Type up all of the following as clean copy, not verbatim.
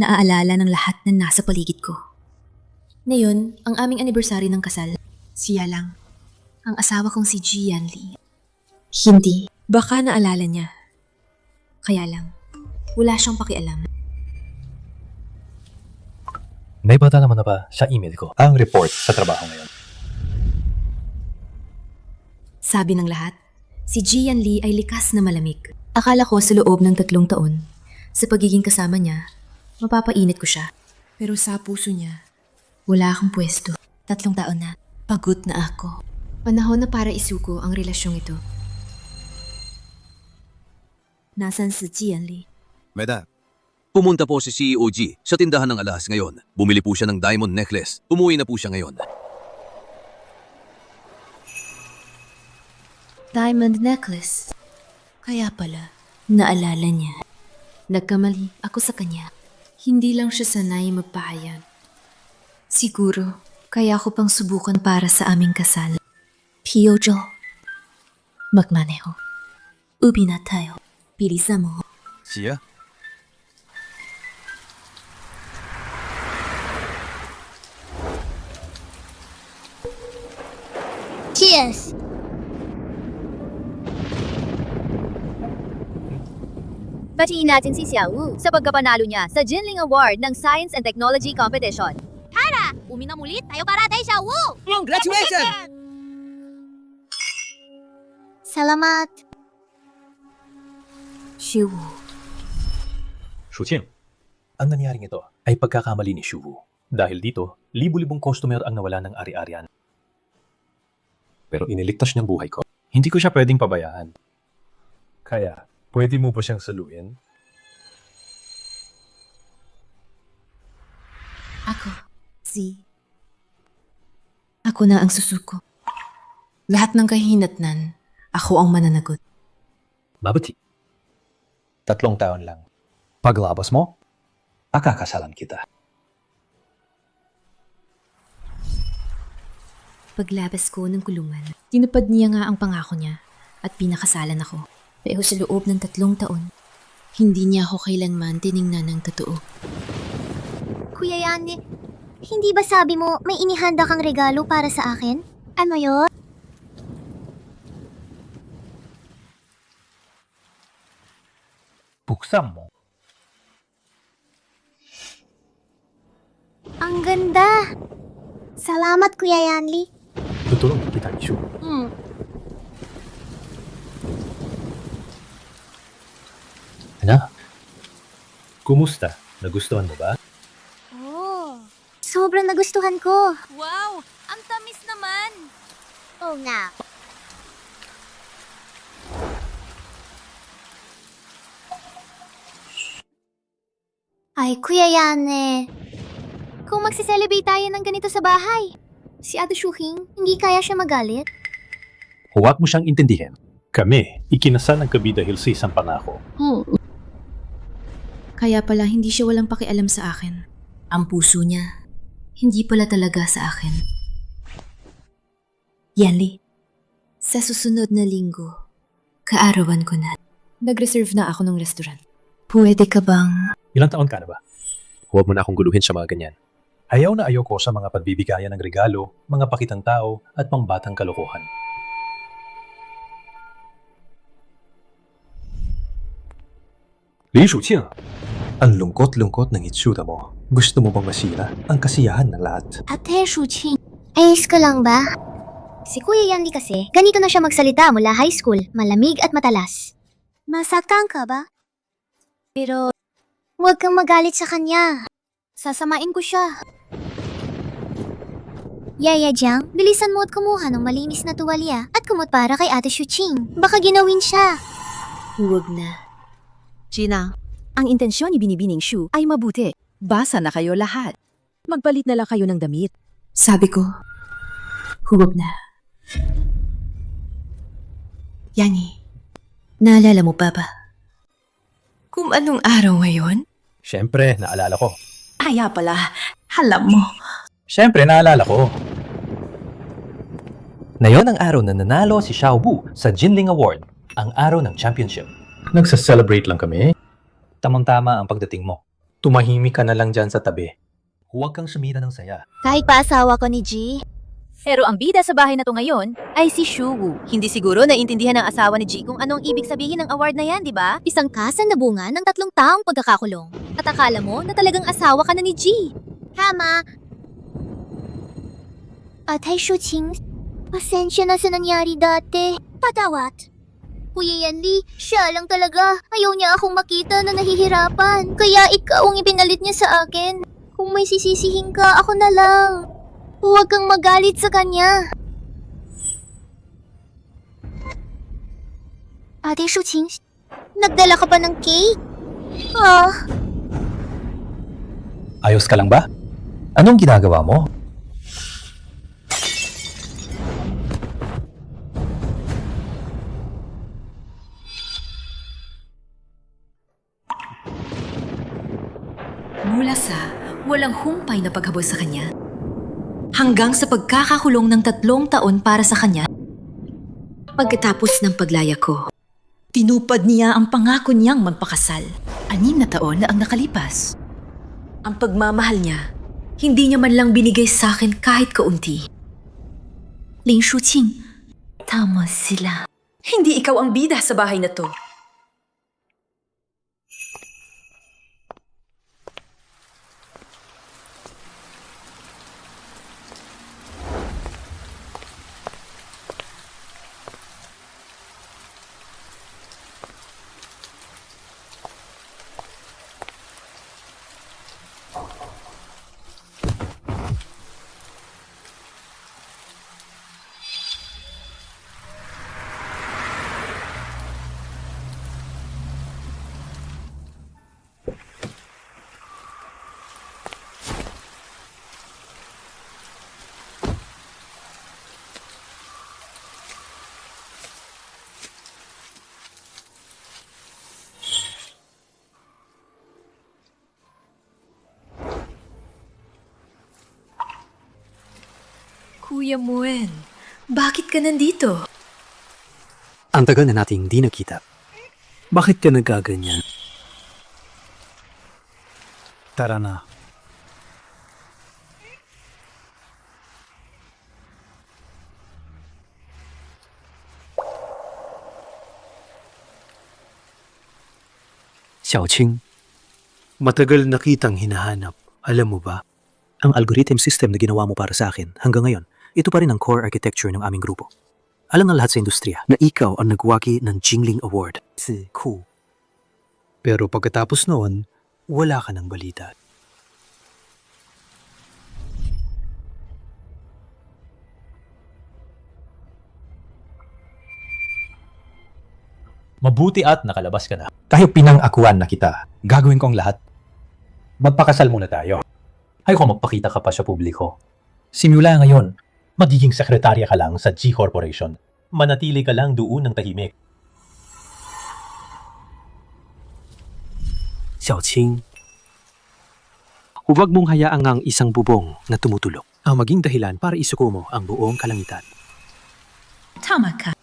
Naaalala ng lahat na nasa paligid ko. Ngayon, ang aming anniversary ng kasal. Siya lang. Ang asawa kong si Jian Li. Hindi. Baka naalala niya. Kaya lang, wala siyang pakialam. Naibata naman na ba sa email ko ang report sa trabaho ngayon? Sabi ng lahat, si Jian Li ay likas na malamig. Akala ko sa loob ng 3 taon, sa pagiging kasama niya, mapapainit ko siya. Pero sa puso niya, Wala akong pwesto. 3 taon na. Pagod na ako. Panahon na para isuko ang relasyong ito. Nasaan si Jian Li? Madam, pumunta po si CEO G sa tindahan ng alahas ngayon. Bumili po siya ng diamond necklace. Umuwi na po siya ngayon. Diamond necklace. Kaya pala. Naalala niya. Nagkamali ako sa kanya. Hindi lang siya sanay magpahayag. Siguro, kaya ko pang subukan para sa aming kasal. Piojo. Magmaneho. Ubi na tayo. Bilisan mo. Siya? Cheers! Batiin natin si Xiao sa pagkapanalo niya sa Jinling Award ng Science and Technology Competition. Tara! Uminam ulit tayo para tayo siya! Woo! Congratulations! Salamat! Shiwu. Shuqing, ang nangyaring ito ay pagkakamali ni Shuwu. Dahil dito, libu-libong customer ang nawala ng ari-arian. Pero iniligtas niyang buhay ko. Hindi ko siya pwedeng pabayaan. Kaya, pwede mo ba siyang saluin? Ako na ang susuko. Lahat ng kahinatnan, ako ang mananagot. Mabati. 3 taon lang. Paglabas mo, pakakasalan kita. Paglabas ko ng kulungan, tinupad niya nga ang pangako niya at pinakasalan ako. Pero sa loob ng 3 taon, hindi niya ako kailanman tiningnan ng totoo. Kuya Yani, hindi ba sabi mo may inihanda kang regalo para sa akin? Ano yon? Buksan mo. Ang ganda! Salamat, Kuya Yanli. Tutulong kita, Ishu. Ano? Kumusta? Nagustuhan mo ba? Oh, sobrang nagustuhan ko. Wow! Ang tamis naman! Oo nga. Ay, Kuya Yane. Kung magsiselebrate tayo ng ganito sa bahay, si Ate Shuking, hindi kaya siya magalit? Huwag mo siyang intindihin. Kami, ikinasal ng gabi dahil sa isang pangako. Kaya pala hindi siya walang pakialam sa akin. Ang puso niya, hindi pala talaga sa akin. Yanli, sa susunod na linggo, kaarawan ko na. Nag-reserve na ako ng restaurant. Pwede ka bang... Ilang taon ka na ba? Huwag mo na akong guluhin sa mga ganyan. Ayaw na ayaw ko sa mga pagbibigayan ng regalo, mga pakitang tao, at pangbatang kalokohan. Li Shuqing, ang lungkot-lungkot ng itsura mo. Gusto mo bang masira ang kasiyahan ng lahat? Ate Shuking, ayos ka lang ba? Si Kuya Yanli kasi, ganito na siya magsalita mula high school, malamig at matalas. Masaktan ka ba? Pero, huwag kang magalit sa kanya. Sasamain ko siya. Yaya Jiang, bilisan mo at kumuha ng malinis na tuwalya at kumot para kay Ate Shuqing. Baka ginawin siya. Huwag na. Gina, ang intensyon ni Binibining Shu ay mabuti. Basa na kayo lahat. Magpalit na lang kayo ng damit. Sabi ko, huwag na. Yani, naalala mo pa ba? Kung anong araw ngayon? Siyempre, naalala ko. Kaya pala, alam mo. Siyempre, naalala ko. Ngayon ang araw na nanalo si Xiao Bu sa Jinling Award, ang araw ng championship. Nagsa-celebrate lang kami. Tamang-tama ang pagdating mo. Tumahimik ka na lang dyan sa tabi. Huwag kang sumira ng saya. Kahit pa asawa ko ni G. Pero ang bida sa bahay na to ngayon ay si Shuwoo. Hindi siguro naiintindihan ng asawa ni G kung anong ibig sabihin ng award na yan, di ba? Isang kasan na bunga ng 3 taong pagkakakulong. At akala mo na talagang asawa ka na ni G. Tama. Atay Shuqing, pasensya na sa nangyari dati. Patawat. Kuya Yanli, siya lang talaga. Ayaw niya akong makita na nahihirapan. Kaya ikaw ang ipinalit niya sa akin. Kung may sisisihin ka, ako na lang. Huwag kang magalit sa kanya. Ate Shuqing, nagdala ka ba ng cake? Ayos ka lang ba? Anong ginagawa mo? Mula sa walang humpay na paghabol sa kanya, hanggang sa pagkakakulong ng 3 taon para sa kanya. Pagkatapos ng paglaya ko, tinupad niya ang pangako niyang magpakasal. 6 na taon na ang nakalipas. Ang pagmamahal niya, hindi niya man lang binigay sa akin kahit kaunti. Ling Shuqing, tama sila. Hindi ikaw ang bida sa bahay na to. Kuya Muen, bakit ka nandito? Ang tagal na nating di nakita. Bakit ka nagkaganyan? Tara na. Xiaoqing, matagal na kitang hinahanap. Alam mo ba, ang algorithm system na ginawa mo para sa akin hanggang ngayon, ito pa rin ang core architecture ng aming grupo. Alam ng lahat sa industriya na ikaw ang nagwagi ng Jingling Award. Si Ku. Pero pagkatapos noon, wala ka ng balita. Mabuti at nakalabas ka na. Kahit pinang-akuan na kita, gagawin ko ang lahat. Magpakasal muna tayo. Ayoko magpakita ka pa sa publiko. Simula ngayon, magiging sekretarya ka lang sa G Corporation. Manatili ka lang doon ng tahimik. Xiaoqing, huwag mong hayaang ang isang bubong na tumutulog ang maging dahilan para isuko mo ang buong kalangitan. Tama ka.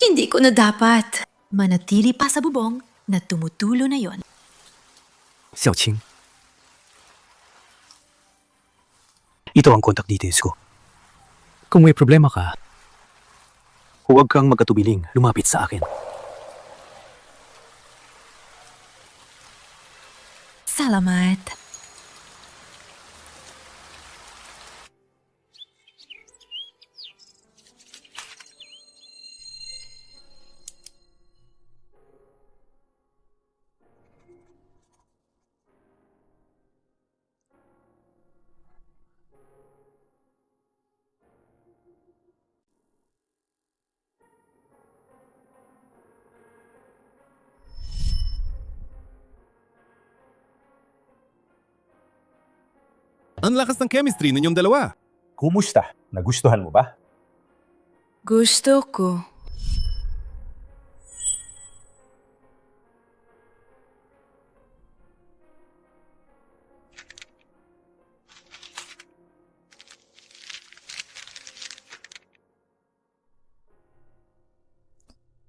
Hindi ko na dapat manatili pa sa bubong na tumutulo na yon. Xiaoqing, ito ang contact details ko. Kung may problema ka, huwag kang magkatubiling lumapit sa akin. Salamat. Ang lakas ng chemistry ninyong dalawa. Kumusta? Nagustuhan mo ba? Gusto ko.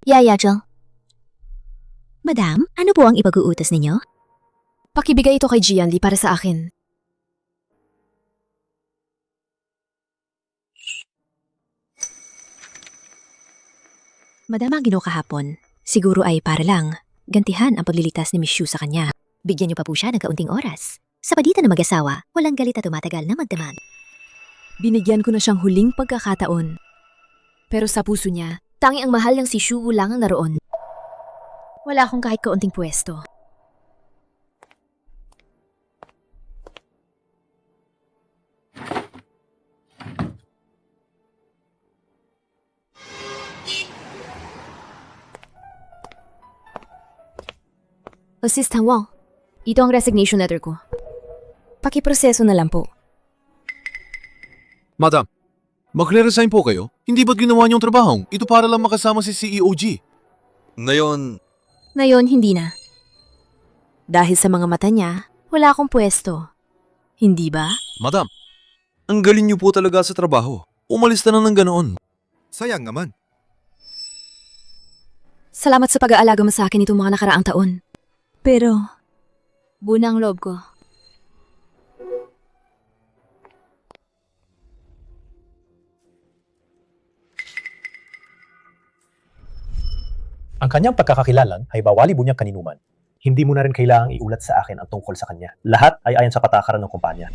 Yaya Zheng. Madam, ano po ang ipag-uutos ninyo? Pakibigay ito kay Gianli para sa akin. Madama Ginoo kahapon. Siguro ay para lang gantihan ang paglilitas ni Miss Shu sa kanya. Bigyan niyo pa po siya ng kaunting oras. Sa pagitan ng mag-asawa, walang galit at tumatagal na magdaman. Binigyan ko na siyang huling pagkakataon. Pero sa puso niya, tanging ang mahal niyang si Shu lang ang naroon. Wala akong kahit kaunting pwesto. Assistant Wang, ito ang resignation letter ko. Pakiproseso na lang po. Madam, magre-resign po kayo? Hindi ba't ginawa niyong trabaho? Ito para lang makasama si CEO-G. Ngayon, Ngayon, hindi na. Dahil sa mga mata niya, wala akong pwesto. Hindi ba? Madam, ang galing niyo po talaga sa trabaho. Umalis na ng ganoon. Sayang naman. Salamat sa pag-aalaga mo sa akin itong mga nakaraang taon. Pero, bunang loob ko. Ang kanyang pagkakakilalan ay bawali bunyag kaninuman. Hindi mo na rin kailangang iulat sa akin ang tungkol sa kanya. Lahat ay ayon sa patakaran ng kumpanya.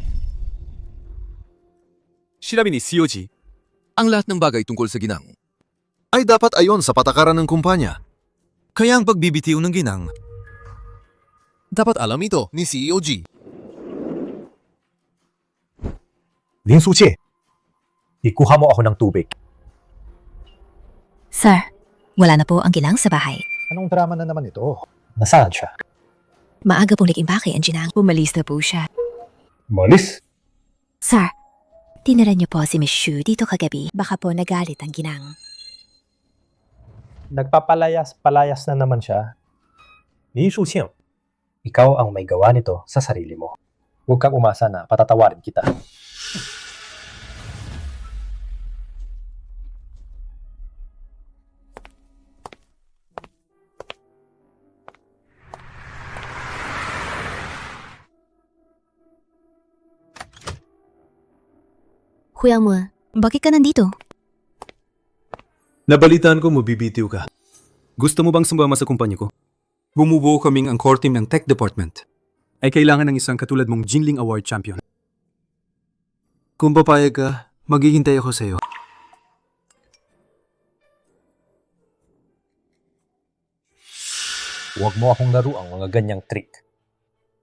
Sinabi ni CEO-G, ang lahat ng bagay tungkol sa ginang. ay dapat ayon sa patakaran ng kumpanya. Kaya ang pagbibitiw ng ginang, dapat alam ito ni CEO-G. Lin Suchi, ikuha mo ako ng tubig. Sir, wala na po ang ginang sa bahay. Anong drama na naman ito? Nasaan siya? Maaga pong nag-imbake ang ginang. Umalis na po siya. Malis? Sir, tinira niyo po si Miss Shu dito kagabi. Baka po nagalit ang ginang. Nagpapalayas-palayas na naman siya. Lin Suchi, ikaw ang may gawa nito sa sarili mo. Huwag kang umasa na patatawarin kita. Kuya mo, bakit ka nandito? Nabalitaan ko mabibitiw ka. Gusto mo bang sumama sa kumpanya ko? Bumubuo kaming ang core team ng tech department. Ay kailangan ng isang katulad mong Jinling Award champion. Kung papayag ka, maghihintay ako sa'yo. Huwag mo akong laro ang mga ganyang trick.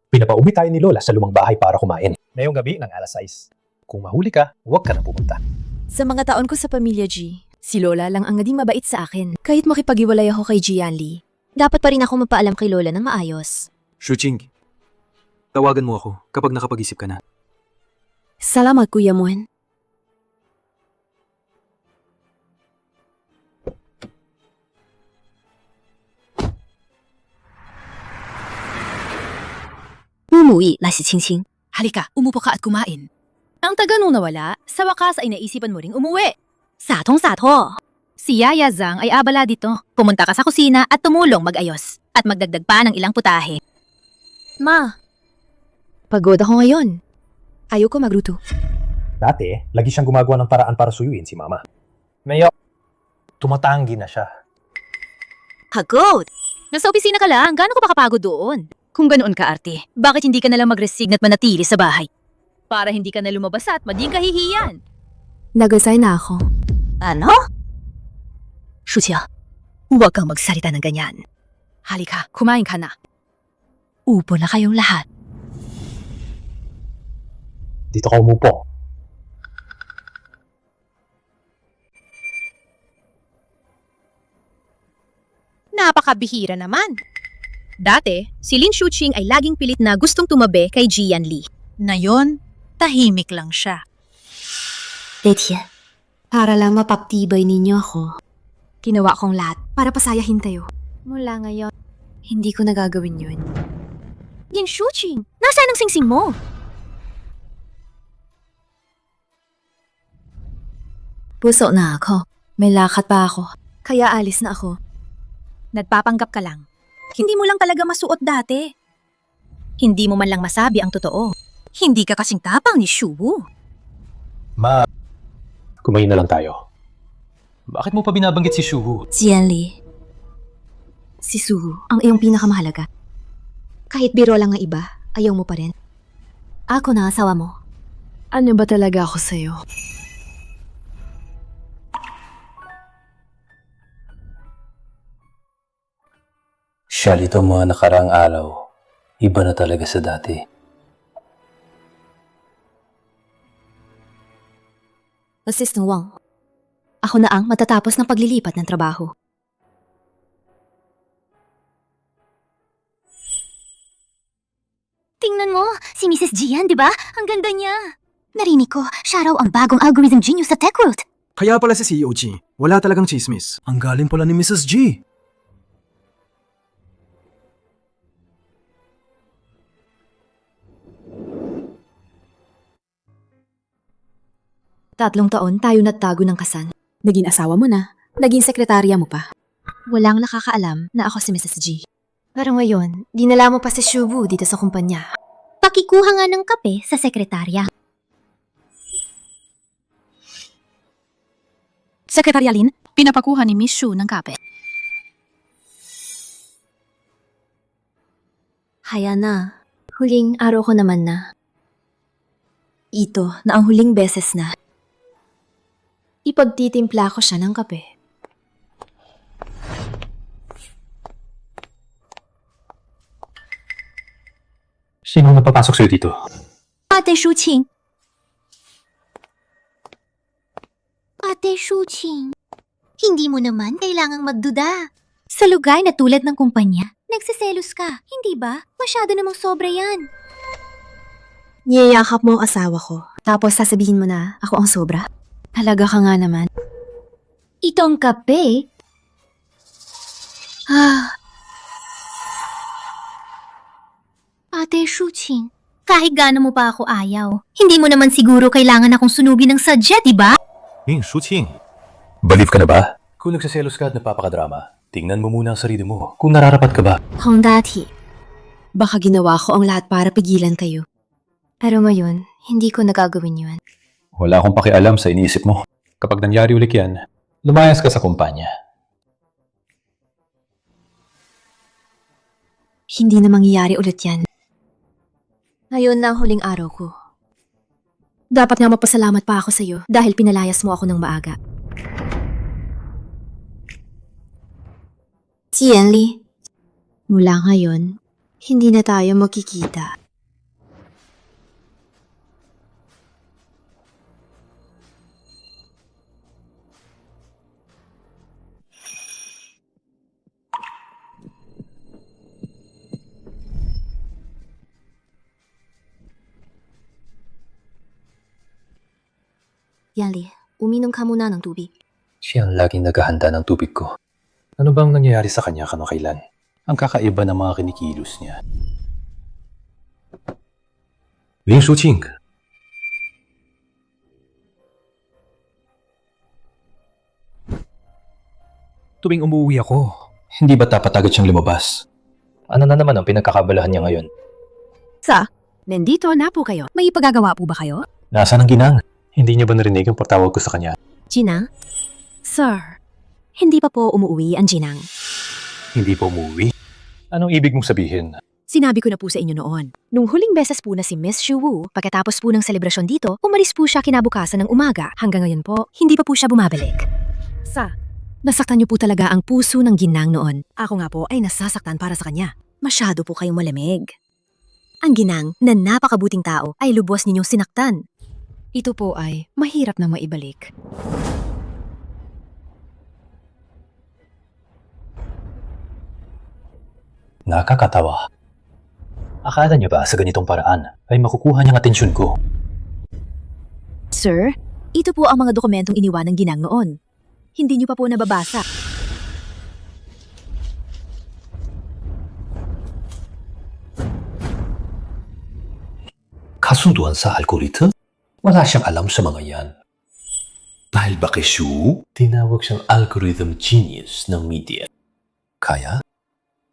Pinapauwi tayo ni Lola sa lumang bahay para kumain. Ngayong gabi ng alas 6. Kung mahuli ka, huwag ka na pumunta. Sa mga taon ko sa pamilya G, si Lola lang ang naging mabait sa akin. Kahit makipag-iwalay ako kay Gianli. Dapat pa rin ako mapaalam kay Lola ng maayos. Shuching, tawagan mo ako kapag nakapag-isip ka na. Salamat, Kuya Mon. Umuwi, la si Qingqing. Halika, umupo ka at kumain. Ang taga nung nawala, sa wakas ay naisipan mo ring umuwi. Satong-sato. Si Yaya Zhang ay abala dito. Pumunta ka sa kusina at tumulong mag-ayos. At magdagdag pa ng ilang putahe. Ma, pagod ako ngayon. Ayoko magluto. Dati, lagi siyang gumagawa ng paraan para suyuin si Mama. Mayo, tumatanggi na siya. Hagod! Nasa opisina ka lang, gaano ka ba kapagod doon? Kung ganoon ka, Arte, bakit hindi ka nalang mag-resign at manatili sa bahay? Para hindi ka na lumabas at maging kahihiyan. Nag-resign na ako. Ano? Shutia, huwag kang magsalita ng ganyan. Halika, kumain ka na. Upo na kayong lahat. Dito ka umupo. Napakabihira naman. Dati, si Lin Shuqing ay laging pilit na gustong tumabi kay Gianli. Ngayon, tahimik lang siya. Letia, para lang mapagtibay ninyo ako. Ginawa kong lahat para pasayahin tayo. Mula ngayon, hindi ko nagagawin yun. Lin Shuqing, nasaan ang singsing mo? Puso na ako. May lakad pa ako. Kaya alis na ako. Nagpapanggap ka lang. Hindi mo lang talaga masuot dati. Hindi mo man lang masabi ang totoo. Hindi ka kasing tapang ni Shuwu. Ma, kumain na lang tayo. Bakit mo pa binabanggit si Shuhu? Jianli, si Suhu ang iyong pinakamahalaga. Kahit biro lang ang iba, ayaw mo pa rin. Ako na asawa mo. Ano ba talaga ako sa'yo? Siya dito mga nakaraang araw. Iba na talaga sa dati. Assistant Wang, ako na ang matatapos ng paglilipat ng trabaho. Tingnan mo, si Mrs. Jian, di ba? Ang ganda niya. Narinig ko, siya raw ang bagong algorithm genius sa TechWorld. Kaya pala si CEO G, wala talagang chismis. Ang galing pala ni Mrs. G. Tatlong taon tayo nagtago ng kasal. Naging asawa mo na, naging sekretarya mo pa. Walang nakakaalam na ako si Mrs. G. Pero ngayon, dinala mo pa si Shubu dito sa kumpanya. Pakikuha nga ng kape sa sekretarya. Sekretarya Lin, pinapakuha ni Miss Shu ng kape. Haya na, huling araw ko naman na. Ito na ang huling beses na. Ipagtitimpla ko siya ng kape. Sino ang napapasok sa'yo dito? Ate Shuqing. Ate Shuqing. Hindi mo naman kailangang magduda. Sa lugar na tulad ng kumpanya, nagsiselos ka, hindi ba? Masyado namang sobra yan. Niyayakap mo ang asawa ko, tapos sasabihin mo na ako ang sobra? Halaga ka nga naman. Itong kape? Ate Shuqing, kahit gaano mo pa ako ayaw, hindi mo naman siguro kailangan akong sunugin ng sadya, di ba? Shuqing. Balieve ka na ba? Kung nagsaselos ka at napapakadrama, tingnan mo muna ang sarili mo kung nararapat ka ba. Hong dati, baka ginawa ko ang lahat para pigilan kayo. Pero ngayon, hindi ko nagagawin yun. Wala akong pakialam sa iniisip mo. Kapag nangyari ulit yan, lumayas ka sa kumpanya. Hindi na mangyayari ulit yan. Ngayon na ang huling araw ko. Dapat nga mapasalamat pa ako sa'yo dahil pinalayas mo ako ng maaga. Jianli, mula ngayon, hindi na tayo magkikita. Yanli, uminom ka muna ng tubig. Siya ang laging naghahanda ng tubig ko. Ano bang nangyayari sa kanya kamakailan? Ang kakaiba ng mga kinikilos niya. Shuqing. Tuwing umuwi ako, hindi ba dapat agad siyang lumabas? Ano na naman ang pinagkakabalahan niya ngayon? Nandito na po kayo. May ipagagawa po ba kayo? Nasaan ang ginang? Hindi niya ba narinig ang pagtawag ko sa kanya? Jinang? Sir, hindi pa po umuwi ang Jinang. Hindi pa umuwi? Anong ibig mong sabihin? Sinabi ko na po sa inyo noon. Nung huling beses po na si Miss Shuwu, pagkatapos po ng selebrasyon dito, umalis po siya kinabukasan ng umaga. Hanggang ngayon po, hindi pa po siya bumabalik. Nasaktan niyo po talaga ang puso ng Ginang noon. Ako nga po ay nasasaktan para sa kanya. Masyado po kayong malamig. Ang Ginang na napakabuting tao ay lubos ninyong sinaktan. Ito po ay mahirap na maibalik. Nakakatawa. Akala niyo ba sa ganitong paraan ay makukuha niyang atensyon ko? Sir, ito po ang mga dokumentong iniwan ng Ginang noon. Hindi niyo pa po nababasa. Kasunduan sa algorithm? Wala siyang alam sa mga yan. Dahil ba kay Shu, tinawag siyang algorithm genius ng media. Kaya,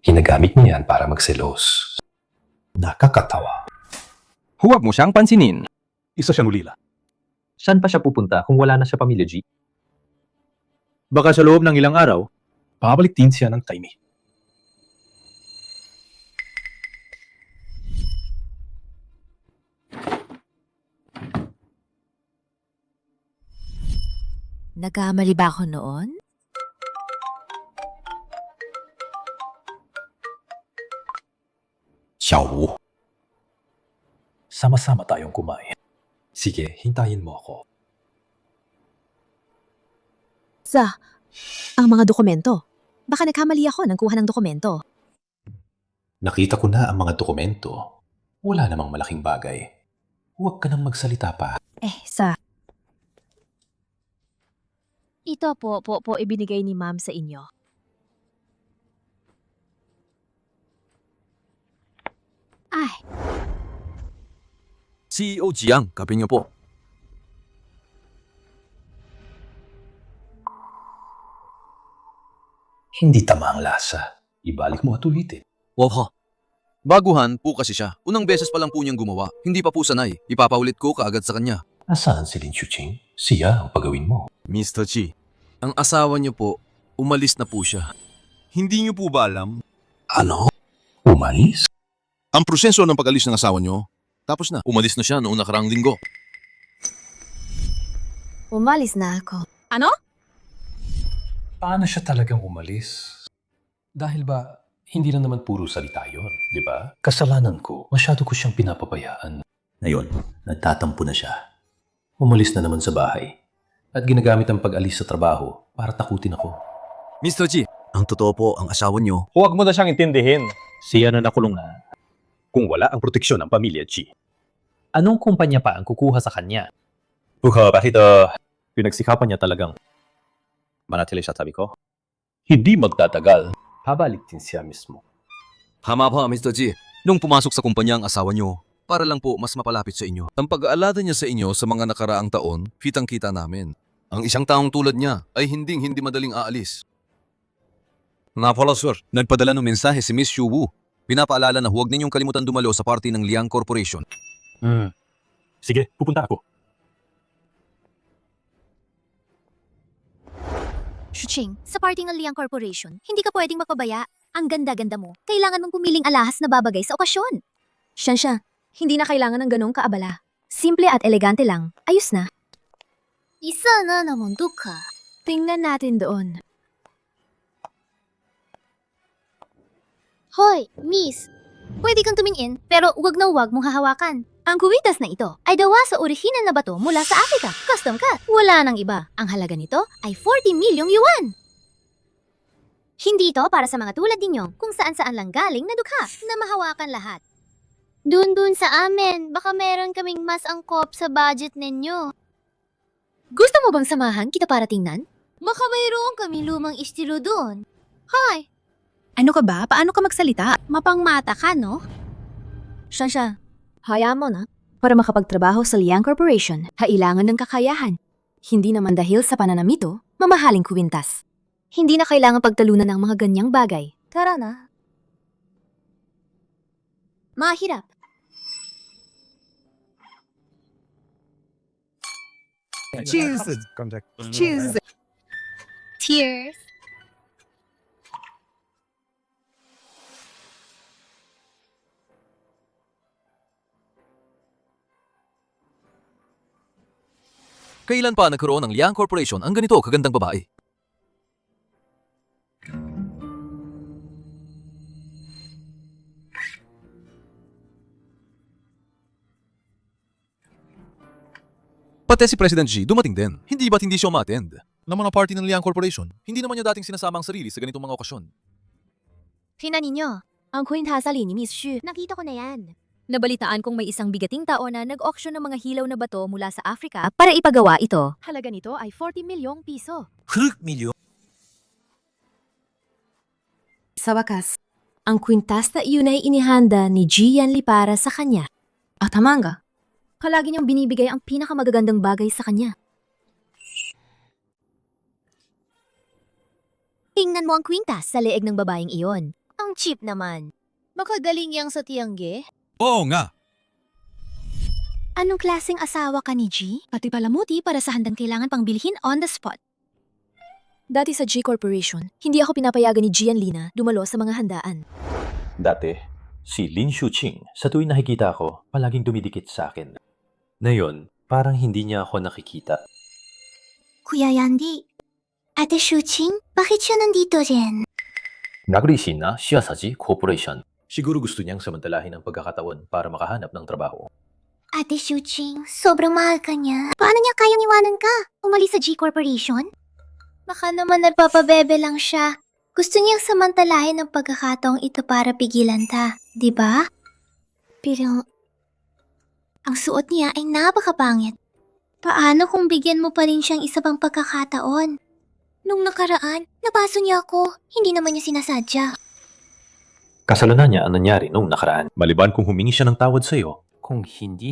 ginagamit niya yan para magselos. Nakakatawa. Huwag mo siyang pansinin. Isa siyang ulila. Saan pa siya pupunta kung wala na siya pamilya, G? Baka sa loob ng ilang araw, Babalik din siya ng Taimi. Nagkamali ba ako noon? Xiaowu. Sama-sama tayong kumain. Sige, hintayin mo ako. Ang mga dokumento. Baka nagkamali ako nang kuha ng dokumento. Nakita ko na ang mga dokumento. Wala namang malaking bagay. Huwag ka nang magsalita pa. Ito po ibinigay ni ma'am sa inyo. CEO Jiang, kape niyo po. Hindi tama ang lasa. Ibalik mo at ulitin. Wow. Baguhan po kasi siya. Unang beses pa lang po niyang gumawa. Hindi pa po sanay. Ipapaulit ko kaagad sa kanya. Nasaan si Lin Chuching? Siya ang pagawin mo. Mr. Chi, ang asawa niyo po, umalis na po siya. Hindi niyo po ba alam? Ano? Umalis? Ang proseso ng pag-alis ng asawa niyo, Tapos na. Umalis na siya noong nakaraang linggo. Umalis na ako. Paano siya talagang umalis? Dahil ba, hindi na naman puro salita yun, di ba? Kasalanan ko, masyado ko siyang pinapabayaan. Ngayon, nagtatampo na siya. Umalis na naman sa bahay. At ginagamit ang pag-alis sa trabaho para takutin ako. Mr. Chi, ang totoo po, ang asawa niyo, Huwag mo na siyang intindihin. Siya na nakulong na. Kung wala ang proteksyon ng pamilya Chi. Anong kumpanya pa ang kukuha sa kanya? Bakit pinagsikapan niya talagang manatili sa tabi ko? Hindi magtatagal. Babalik din siya mismo. Hama pa, Mr. Chi. Nung pumasok sa kumpanya ang asawa niyo, para lang po mas mapalapit sa inyo. Ang pag-aalala niya sa inyo sa mga nakaraang taon, kitang-kita namin. Ang isang taong tulad niya ay hindi madaling aalis. Nga pala, sir. Nagpadala ng mensahe si Miss Xu Wu. Pinapaalala na huwag ninyong kalimutan dumalo sa party ng Liang Corporation. Sige, pupunta ako. Shuching, sa party ng Liang Corporation, hindi ka pwedeng makabaya. Ang ganda-ganda mo. Kailangan mong pumiling alahas na babagay sa okasyon. Siya. Hindi na kailangan ng ganong kaabala. Simple at elegante lang. Ayos na. Isa na naman ka. Tingnan natin doon. Hoy, miss. Pwede kang tumingin, pero wag na wag mong hahawakan. Ang kuwitas na ito ay gawa sa orihinal na bato mula sa Africa. Custom cut. Wala nang iba. Ang halaga nito ay 40 milyong yuan. Hindi ito para sa mga tulad ninyo kung saan-saan lang galing na dukha na mahawakan lahat. Dun sa amin, baka meron kaming mas angkop sa budget ninyo. Gusto mo bang samahan kita para tingnan? Baka mayroon kami lumang estilo dun. Hoy, Ano ka ba? Paano ka magsalita? mapangmata ka, no? Siya. Hayaan mo na. Para makapagtrabaho sa Liang Corporation, kailangan ng kakayahan. Hindi naman dahil sa pananamito, mamahaling kuwintas. Hindi na kailangan pagtalunan ng mga ganyang bagay. Tara na. Mahirap. Cheers. Kailan pa nagkaroon ng Liang Corporation ang ganito kagandang babae? Pati si President Xi dumating din. Hindi ba't hindi siya umattend? Ng mga party ng Liang Corporation, hindi naman niya dating sinasama ang sarili sa ganitong mga okasyon. Tingnan ninyo. Ang kwintasali ni Miss Xu. Nakita ko na yan. Nabalitaan kong may isang bigating tao na nag-auction ng mga hilaw na bato mula sa Africa para ipagawa ito. Halaga nito ay 40 milyong piso. Sa wakas, ang kwintas na iyon ay inihanda ni Jian Li para sa kanya. At hamanga, palagi niyang binibigay ang pinakamagagandang bagay sa kanya. Tingnan mo ang kwintas sa leeg ng babaeng iyon. Ang cheap naman. Baka galing yang sa Tiangge? Oo nga. Anong klaseng asawa ka ni G? Pati palamuti para sa handang kailangan pang bilhin on the spot. Dati sa G Corporation, hindi ako pinapayagan ni Gian Lina dumalo sa mga handaan. Dati, si Lin Shuqing, sa tuwing nakikita ko, palaging dumidikit sa akin. Ngayon, parang hindi niya ako nakikita. Kuya Yandy, Ate Shuqing, bakit siya nandito rin? Nagrisin na Shiasaji Corporation. Siguro gusto niyang samantalahin ang pagkakataon para makahanap ng trabaho. Ate Shuqing, sobrang mahal ka niya. Paano niya kayang iwanan ka? Umalis sa G Corporation? Baka naman nagpapabebe lang siya. Gusto niyang samantalahin ang pagkakataong ito para pigilan ta, di ba? Pero, ang suot niya ay napakapangit. Paano kung bigyan mo pa rin siyang isa pang pagkakataon? Nung nakaraan, nabaso niya ako. Hindi naman niya sinasadya. Kasalanan niya ang nangyari noong nakaraan. Maliban kung humingi siya ng tawad sa'yo, kung hindi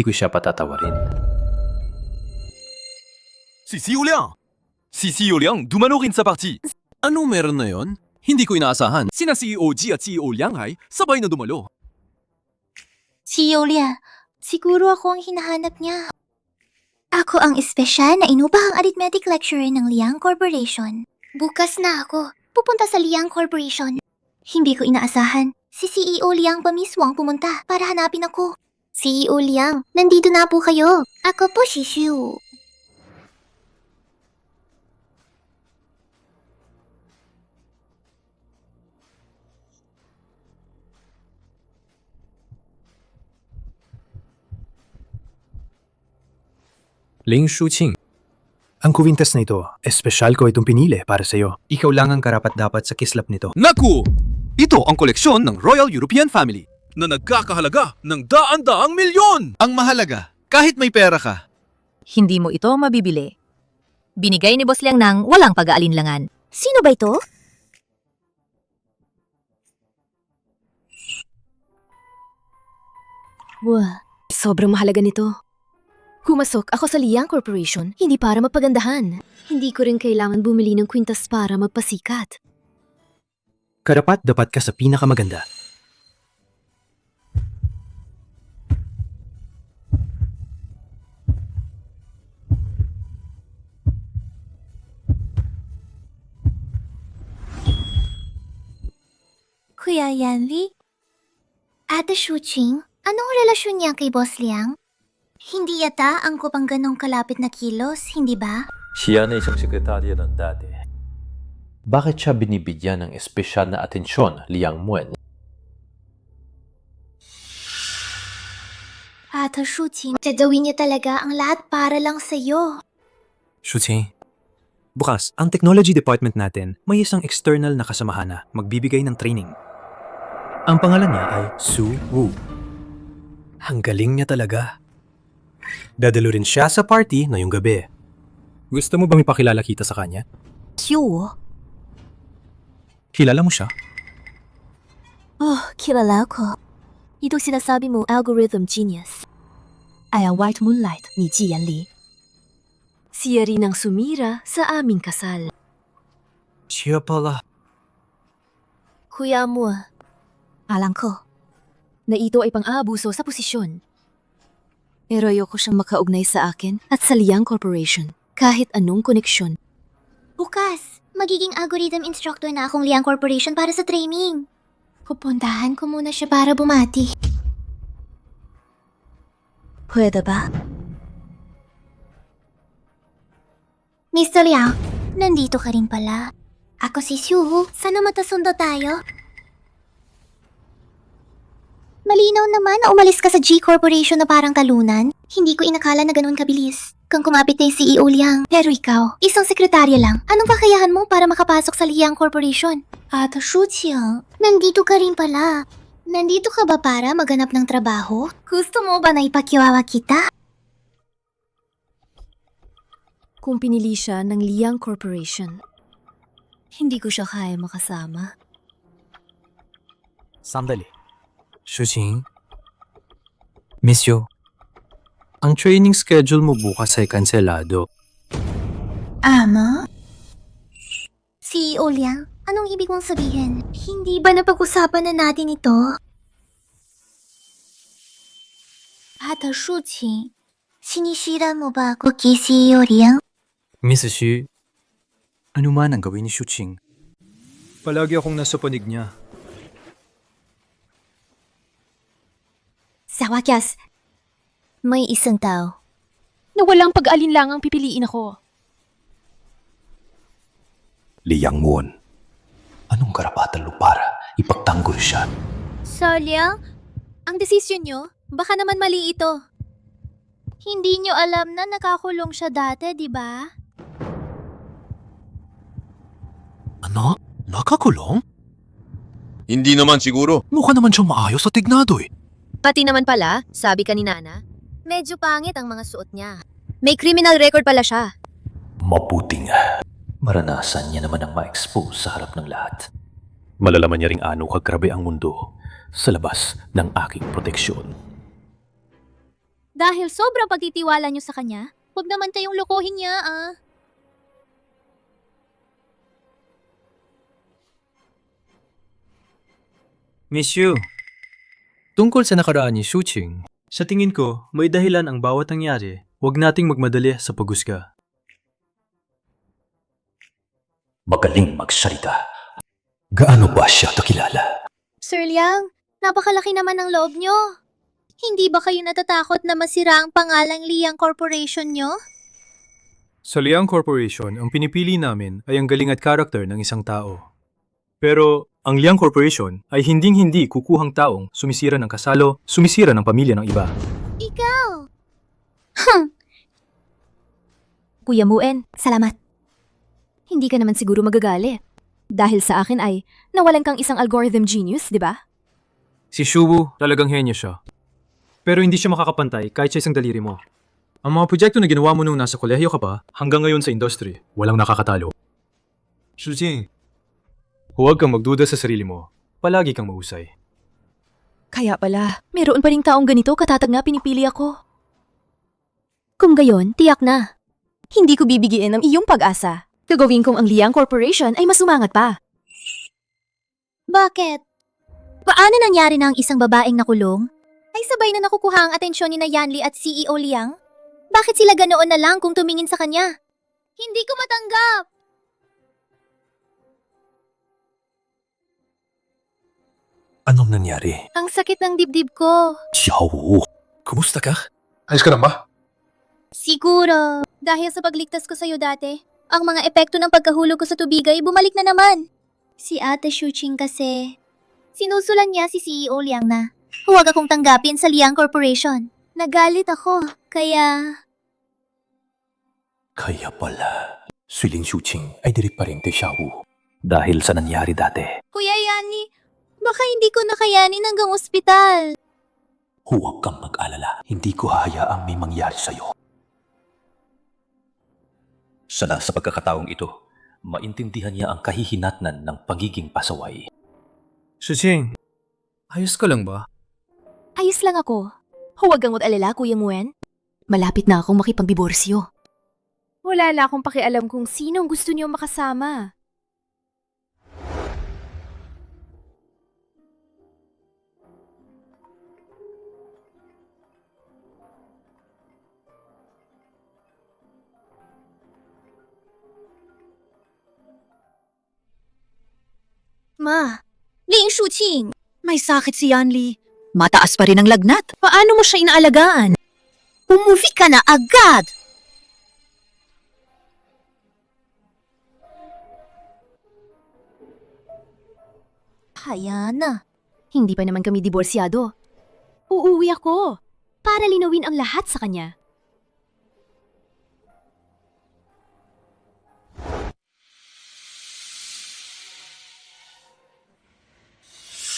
ko siya patatawarin. Si Xiu Liang! Si Xiu Liang dumano rin sa party. Ano meron na yon? Hindi ko inaasahan. Sina CEO G at CEO Liang ay sabay na dumalo. Si Yulia, siguro ako ang hinahanap niya. Ako ang espesyal na inubahang arithmetic lecturer ng Liang Corporation. Bukas na ako. Pupunta sa Liang Corporation. Hindi ko inaasahan. Si CEO Liang pa mismo ang pumunta para hanapin ako. CEO Liang, nandito na po kayo. Ako po si Xiu. Ling Shuqing. Ang kuwintas na ito, espesyal ko itong pinili para sa iyo. Ikaw lang ang karapat-dapat sa kislap nito. Naku! Ito ang koleksyon ng Royal European Family na nagkakahalaga ng daan-daang milyon! Ang mahalaga, kahit may pera ka. Hindi mo ito mabibili. Binigay ni Boss Liang ng walang pag-aalinlangan. Sino ba ito? Wah, sobrang mahalaga nito. Pumasok ako sa Liang Corporation, hindi para mapagandahan. Hindi ko rin kailangan bumili ng kwintas para magpasikat. Karapat-dapat ka sa pinakamaganda. Kuya Yanli? Ate Shuqing, anong relasyon niya kay Boss Liang? Hindi yata ang kupang ganong kalapit na kilos, hindi ba? Siya na isang sekretarya ng dati. Bakit siya binibigyan ng espesyal na atensyon, Liang Muen? Ate Shuqing, gagawin niya talaga ang lahat para lang sa'yo. Shuqing, bukas, ang technology department natin may isang external na kasamahan na magbibigay ng training. Ang pangalan niya ay Su Wu. Ang galing niya talaga. Dadalo rin siya sa party na yung gabi. Gusto mo bang ipakilala kita sa kanya? Xiu? Kilala mo siya? Oh, kilala ko. Itong sinasabi mo, algorithm genius. Ay ang White Moonlight ni Ji Yanli. Siya rin ang sumira sa aming kasal. Siya pala. Kuya mo, alam ko. Na ito ay pang-aabuso sa posisyon. Pero ayoko siyang makaugnay sa akin at sa Liang Corporation kahit anong koneksyon. Bukas, magiging algorithm instructor na akong Liang Corporation para sa training. Pupuntahan ko muna siya para bumati. Pwede ba? Mr. Liang, nandito ka rin pala. Ako si Xiu. Sana matasundo tayo? Malinaw naman na umalis ka sa G Corporation na parang talunan. Hindi ko inakala na ganun kabilis. Kang kumapit kay CEO Liang. Pero ikaw, isang sekretarya lang. Anong kakayahan mo para makapasok sa Liang Corporation? Ate Shuqing, nandito ka rin pala. Nandito ka ba para maganap ng trabaho? Gusto mo ba na ipakiwawa kita? Kung pinili siya ng Liang Corporation, hindi ko siya kaya makasama. Sandali. Shuqing? Miss Yo, ang training schedule mo bukas ay kanselado. Ama? CEO Liang, anong ibig mong sabihin? Hindi ba napag-usapan na natin ito? 他的竖琴sinisira mo ba ako kay CEO Liang? Miss Xu, ano man ang gawin ni Shuqing? Palagi akong nasa panig niya. Sa wakas, May isang tao. Na walang pag-alinlangang pipiliin ako. Liang Moon, anong karapatan mo para ipagtanggol siya? So, Liang, ang desisyon nyo, baka naman mali ito. Hindi nyo alam na nakakulong siya dati, di ba? Ano? Nakakulong? Hindi naman siguro. Mukha naman siyang maayos at tignado eh. pati naman pala, sabi ka ni Nana, medyo pangit ang mga suot niya. May criminal record pala siya. Mabuti nga. Maranasan niya naman ang ma-expose sa harap ng lahat. Malalaman niya ring ano kagrabe ang mundo sa labas ng aking proteksyon. Dahil sobrang pagtitiwala nyo sa kanya, huwag naman kayong lokohin niya, ah. Miss Yu, tungkol sa nakaraan ni Shuqing, sa tingin ko, may dahilan ang bawat nangyari. Huwag nating magmadali sa paghusga. Magaling magsalita. Gaano ba siya kakilala? Sir Liang, napakalaki naman ng loob nyo. Hindi ba kayo natatakot na masira ang pangalang Liang Corporation nyo? Sa Liang Corporation, ang pinipili namin ay ang galing at karakter ng isang tao. Pero ang Liang Corporation ay hinding-hindi kukuhang taong sumisira ng kasalo, sumisira ng pamilya ng iba. Ikaw! Kuya Muen, salamat. Hindi ka naman siguro magagalit. Dahil sa akin ay nawalan kang isang algorithm genius, di ba? Si Shuwu, talagang henyo siya. Pero hindi siya makakapantay kahit sa isang daliri mo. Ang mga proyekto na ginawa mo nung nasa kolehiyo ka pa, hanggang ngayon sa industry, walang nakakatalo. Shuqing, huwag kang magduda sa sarili mo. Palagi kang mahusay. Kaya pala, meron pa ring taong ganito katatag na pinipili ako. Kung gayon, tiyak na. Hindi ko bibigyan ng iyong pag-asa. Gagawin kong ang Liang Corporation ay mas umangat pa. Bakit? Paano nangyari na ang isang babaeng nakulong? Ay sabay na nakukuha ang atensyon ni na Yanli at CEO Liang? Bakit sila ganoon na lang kung tumingin sa kanya? Hindi ko matanggap! Anong nangyari? Ang sakit ng dibdib ko. Xiaowu, kumusta ka? Ayos ka na ba? Siguro. Dahil sa pagligtas ko sa'yo dati, ang mga epekto ng pagkahulog ko sa tubig ay bumalik na naman. Si Ate Shuqing kasi, sinusulan niya si CEO Liang na huwag akong tanggapin sa Liang Corporation. Nagalit ako, kaya... Kaya pala, si Lin Shuqing ay diri pa rin kay Xiaowu. Dahil sa nangyari dati, Kuya Yani, baka hindi ko nakayanin hanggang ospital. huwag kang mag-alala. Hindi ko hahayaang may mangyari sa'yo. Sana sa pagkakataong ito, maintindihan niya ang kahihinatnan ng pagiging pasaway. Shuqing, ayos ka lang ba? Ayos lang ako. Huwag kang mag-alala, Kuya Muen. Malapit na akong makipagdiborsyo. Wala na akong pakialam kung sinong gusto niyo makasama. Ma, Ling Shuqing, May sakit si Yanli. Mataas pa rin ang lagnat. Paano mo siya inaalagaan? umuwi ka na agad! Kaya na. Hindi pa naman kami diborsyado. Uuwi ako para linawin ang lahat sa kanya.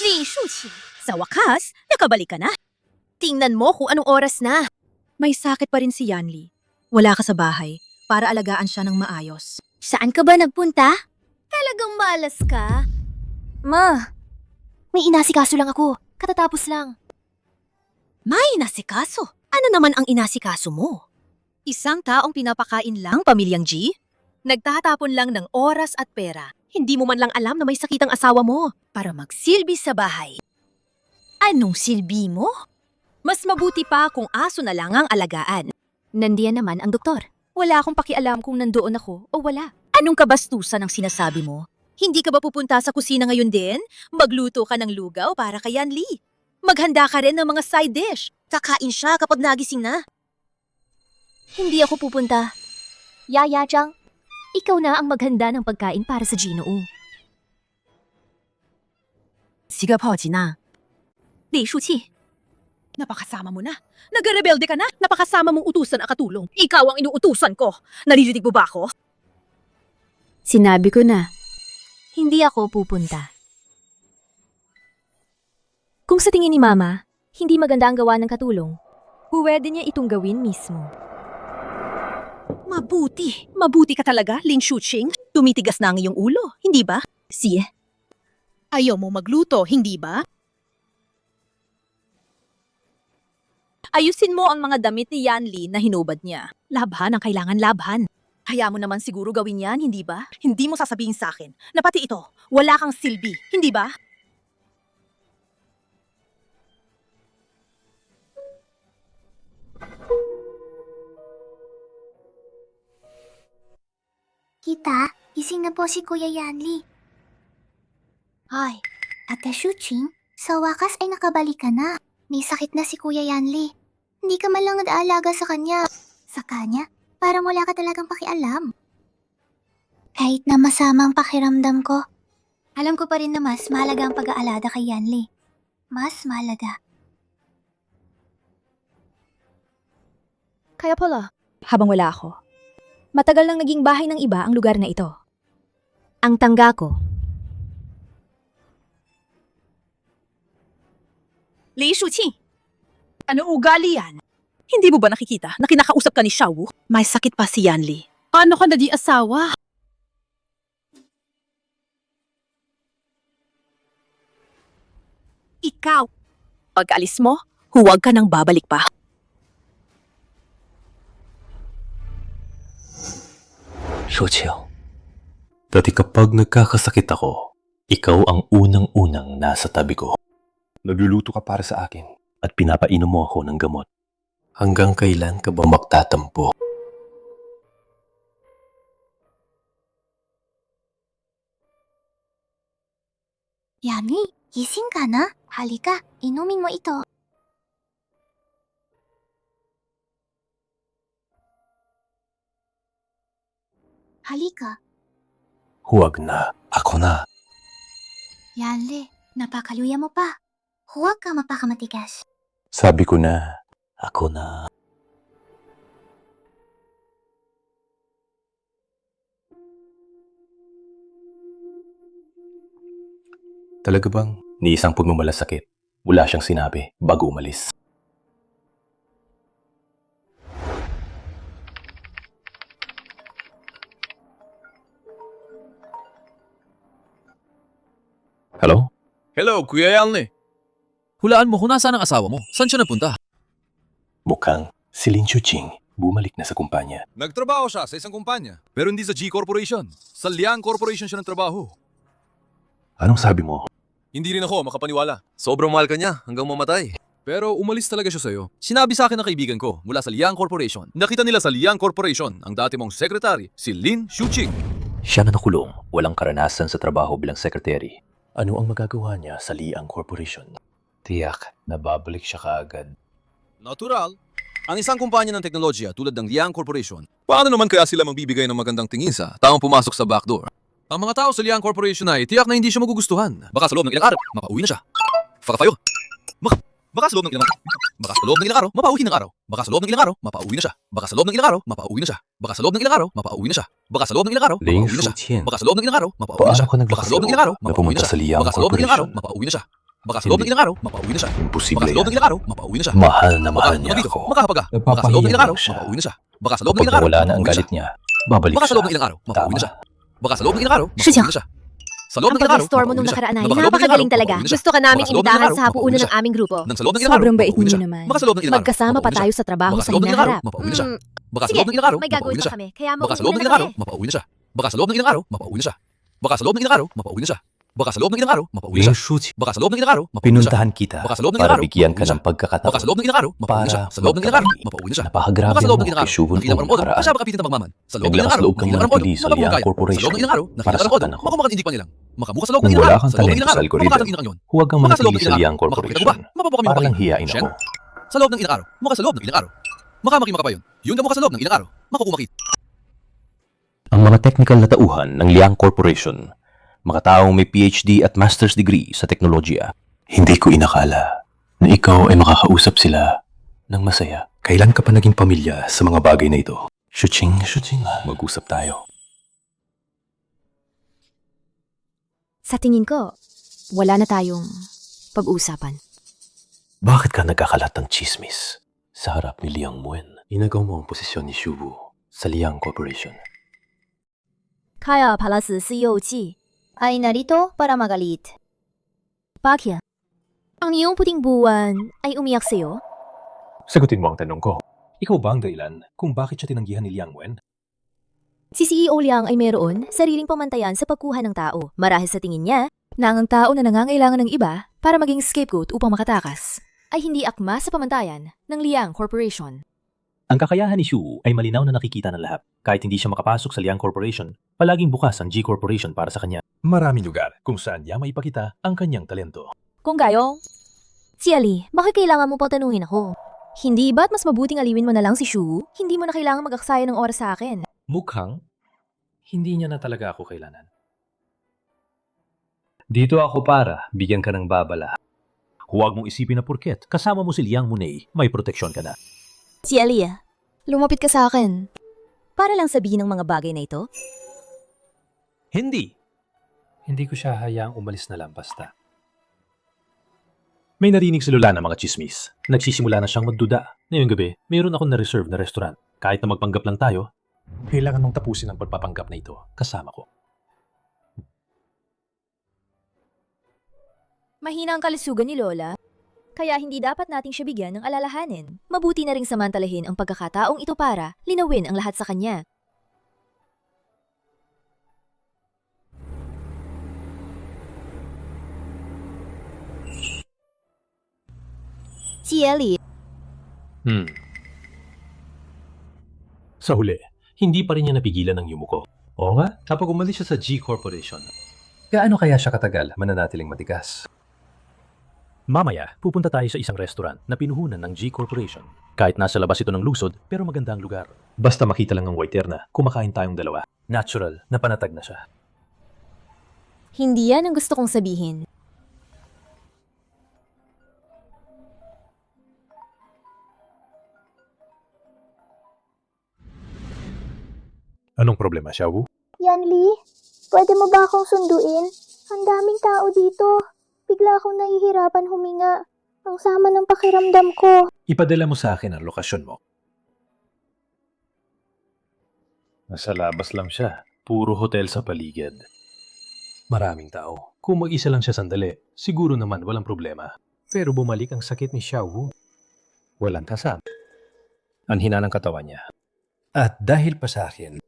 Ling Shuqing, sa wakas, nakabalik ka na. Tingnan mo kung anong oras na. May sakit pa rin si Yanli. Wala ka sa bahay para alagaan siya ng maayos. Saan ka ba nagpunta? Talagang malas ka. Ma, may inasikaso lang ako. Katatapos lang. May inasikaso. Ano naman ang inasikaso mo? Isang taong pinapakain lang, Pamilyang G? Nagtatapon lang ng oras at pera. Hindi mo man lang alam na may sakit ang asawa mo para magsilbi sa bahay. Anong silbi mo? Mas mabuti pa kung aso na lang ang alagaan. Nandiyan naman ang doktor. Wala akong pakialam kung nandoon ako o wala. Anong kabastusan ang sinasabi mo? Hindi ka ba pupunta sa kusina ngayon din? Magluto ka ng lugaw para kay Yanli. Maghanda ka rin ng mga side dish. Kakain siya kapag nagising na. Hindi ako pupunta. Yaya Chang, ikaw na ang maghanda ng pagkain para sa Ginoo. Sige po, Gina. Li Shuqi. Napakasama mo na. Nagrebelde ka na. Napakasama mong utusan ang katulong. Ikaw ang inuutusan ko. Naririnig mo ba ako? Sinabi ko na, hindi ako pupunta. Kung sa tingin ni Mama, hindi maganda ang gawa ng katulong, pwede niya itong gawin mismo. Mabuti. Mabuti ka talaga, Ling Shuqing. Tumitigas na ang iyong ulo, hindi ba? Siye, Ayaw mo magluto, hindi ba? Ayusin mo ang mga damit ni Yanli na hinubad niya. Labhan ang kailangan labhan. Kaya mo naman siguro gawin yan, hindi ba? Hindi mo sasabihin sa akin na pati ito, wala kang silbi, hindi ba? Kita, gising na po si Kuya Yanli. Ay, Ate Shuqing, sa wakas ay nakabalik ka na. May sakit na si Kuya Yanli. Hindi ka man lang nag-aalaga sa kanya. Sa kanya, parang wala ka talagang pakialam. Kahit na masama ang pakiramdam ko, alam ko pa rin na mas mahalaga ang pag-aalala kay Yanli. Mas mahalaga. kaya pala, habang wala ako, matagal nang naging bahay ng iba ang lugar na ito. Ang tangga ko. Li Shuqing, ano ugali yan? Hindi mo ba nakikita na kinakausap ka ni Xiaowu? May sakit pa si Yanli. Paano ka naging asawa? Ikaw, pag alis mo, huwag ka nang babalik pa. Shuqing, dati kapag nagkakasakit ako, ikaw ang unang-unang nasa tabi ko. Nagluluto ka para sa akin at pinapainom mo ako ng gamot. Hanggang kailan ka ba magtatampo? Yanli, gising ka na? Halika, inumin mo ito. Halika. Huwag na, ako na. Yanli, napakaluya mo pa. Huwag ka mapakamatigas. Sabi ko na, ako na. Talaga bang ni isang pagmamalasakit? Wala siyang sinabi bago umalis. Hello? Hello, Kuya Yanli. Hulaan mo kung nasaan ang asawa mo. Saan siya napunta? Mukhang si Lin Shuqing bumalik na sa kumpanya. Nagtrabaho siya sa isang kumpanya. Pero hindi sa G Corporation. Sa Liang Corporation siya nagtrabaho. Anong sabi mo? Hindi rin ako makapaniwala. Sobrang mahal ka niya hanggang mamatay. Pero umalis talaga siya sa'yo. Sinabi sa akin ng kaibigan ko mula sa Liang Corporation. Nakita nila sa Liang Corporation ang dati mong sekretary, si Lin Shuqing. Siya na nakulong, walang karanasan sa trabaho bilang secretary. Ano ang magagawa niya sa Liang Corporation? Tiyak, nababalik siya kaagad. Natural. Ang isang kumpanya ng teknolohiya tulad ng Liang Corporation, paano naman kaya sila magbibigay ng magandang tingin sa taong pumasok sa backdoor? Ang mga tao sa Liang Corporation ay tiyak na hindi siya magugustuhan. Baka sa loob ng ilang araw, mapauwi na siya. Fakafayo. Baka sa loob ng ilang araw, baka sa loob ng ilang araw, mapauwi ng araw. Baka sa loob ng ilang araw, mapauwi na siya. Baka sa loob ng ilang araw, mapauwi na siya. Baka sa loob ng ilang araw, mapauwi na siya. Baka sa loob ng ilang araw, Ling mapauwi na siya. Shuqian, Baka sa loob ng ilang araw, mapauwi na siya. paano ka Baka sa loob ng ilang araw, na mapauwi na pumunta siya. sa Liang Baka sa loob ng ilang araw, Corporation? mapauwi na siya. Baka sa loob ng ilang araw, mapauwi na siya. Baka Imposible sa loob ng yan. ilang araw, mapauwi na siya. Mahal na mahal Baka niya dito, ako. makahapaga. Baka sa loob ng ilang araw, Napapahiya mapauwi na siya. Baka sa loob ng Kapag ilang araw, nawala na ang mapauwi na galit siya. niya, babalik Baka sa siya. loob ng ilang araw, mapauwi na siya. Baka sa loob ng ilang araw, Shujang, mapauwi na siya. Sa loob ng ang ilang araw, pag-restore mo mapauwi nung na siya. nakaraan ay Baka sa loob ng ilang napakagaling araw, talaga. mapauwi na siya. Gusto ka naming Baka sa loob ng imbitahan ilang sa araw, hapunan ng mapauwi na aming grupo. Nang sa loob ng ilang araw, Sobrang bait mapauwi na ninyo siya. naman. Baka sa loob ng ilang araw, Magkasama pa mapauwi na tayo siya. sa trabaho Baka sa sa loob ng ilang araw, hinaharap. mapauwi na siya. Baka sa Sige, loob ng ilang araw, may mapauwi gagawin na pa siya. kami. Kaya Baka sa mauuna loob ng na ilang araw, kami. mapauwi na siya. Baka sa loob ng ilang araw, mapauwi na siya. Baka sa loob ng ilang araw, mapauwi na siya. Baka sa loob ng ilang araw, mapauwi na siya. Shuchi, Baka sa loob ng ilang araw, mapauwi na siya. pinuntahan kita Baka sa loob ng para ilang araw, bigyan ka mapauwi na ng siya. pagkakataon Baka sa loob ng ilang araw, mapauwi na siya. para Sa loob ng ilang araw, magkamali. mapauwi na siya. Napakagrabe Baka sa loob mo ng ilang kay araw, Shubun nakita kung mo nakaraan. baka siya baka pitin ng magmaman. Sa loob ng ilang Naglakas araw, loob kang nakita manatili sa mapapagkaya. Liang Corporation Sa loob ng ilang araw, para nakita saktan ng ako. makamukhang hindi pa nilang. Makabuka sa loob ng Kung ilang wala araw, kang sa loob ng talento ilang sa araw, algorithm, mapapatang inang yon. huwag kang Baka sa loob manatili ng sa ilang Liang araw, makakita Corporation ko ba? Mapapakami mo para pa lang yun. hiyain Shen, ako. sa loob ng ilang araw, maka sa loob ng ilang araw. Makamaki pa yun. Yun ka mukha sa loob ng ilang araw, makukumaki. Ang mga technical na tauhan ng Liang Corporation, mga taong may PhD at master's degree sa teknolohiya. Hindi ko inakala na ikaw ay makakausap sila ng masaya. Kailan ka pa naging pamilya sa mga bagay na ito? Shuching, mag-usap tayo. Sa tingin ko, wala na tayong pag-uusapan. Bakit ka nagkakalat ng chismis sa harap ni Liang Muen? Inagaw mo ang posisyon ni Shubu sa Liang Corporation. Kaya pala si CEO Ji Ay narito para magalit. Bakit? Ang iyong puting buwan ay umiyak sa'yo? Sagutin mo ang tanong ko. Ikaw ba ang dahilan kung bakit siya tinanggihan ni Liang Muen? Si CEO Liang ay mayroon sariling pamantayan sa pagkuha ng tao. Marahil sa tingin niya na ang tao na nangangailangan ng iba para maging scapegoat upang makatakas ay hindi akma sa pamantayan ng Liang Corporation. Ang kakayahan ni Shu ay malinaw na nakikita ng lahat. Kahit hindi siya makapasok sa Liang Corporation, palaging bukas ang G Corporation para sa kanya. Maraming lugar kung saan niya maipakita ang kanyang talento. Kung gayo, si Ali, bakit kailangan mo pang tanungin ako? Hindi ba't mas mabuting aliwin mo na lang si Shu? Hindi mo na kailangan mag-aksaya ng oras sa akin. Mukhang hindi niya na talaga ako kailanan. Dito ako para bigyan ka ng babala. Huwag mong isipin na porket kasama mo si Liang Munei, may proteksyon ka na. Si Ali, lumapit ka sa akin. Para lang sabihin ng mga bagay na ito? Hindi. Hindi ko siya hayaang umalis na lang basta. May narinig sa lula ng mga chismis. Nagsisimula na siyang magduda. Ngayong gabi, mayroon akong na-reserve na restaurant. Kahit na magpanggap lang tayo, kailangan mong tapusin ang pagpapanggap na ito kasama ko. Mahina ang kalusugan ni Lola, kaya hindi dapat nating siya bigyan ng alalahanin. Mabuti na ring samantalahin ang pagkakataong ito para linawin ang lahat sa kanya. Si Ellie, Sa huli, hindi pa rin niya napigilan ang yumuko. Oo nga, kapag umalis siya sa G Corporation, gaano kaya siya katagal mananatiling matigas? Mamaya, pupunta tayo sa isang restaurant na pinuhunan ng G Corporation. Kahit nasa labas ito ng lungsod, pero maganda ang lugar. Basta makita lang ng waiter na kumakain tayong dalawa. Natural na panatag na siya. hindi yan ang gusto kong sabihin. Anong problema, Xiaowu? Yanli, pwede mo ba akong sunduin? Ang daming tao dito. Bigla akong nahihirapan huminga. Ang sama ng pakiramdam ko. Ipadala mo sa akin ang lokasyon mo. Nasa labas lang siya. Puro hotel sa paligid. Maraming tao. Kung mag-isa lang siya sandali, siguro naman walang problema. Pero bumalik ang sakit ni Xiaowu. Walang kasam. Ang hina ng katawan niya. At dahil pa sa akin,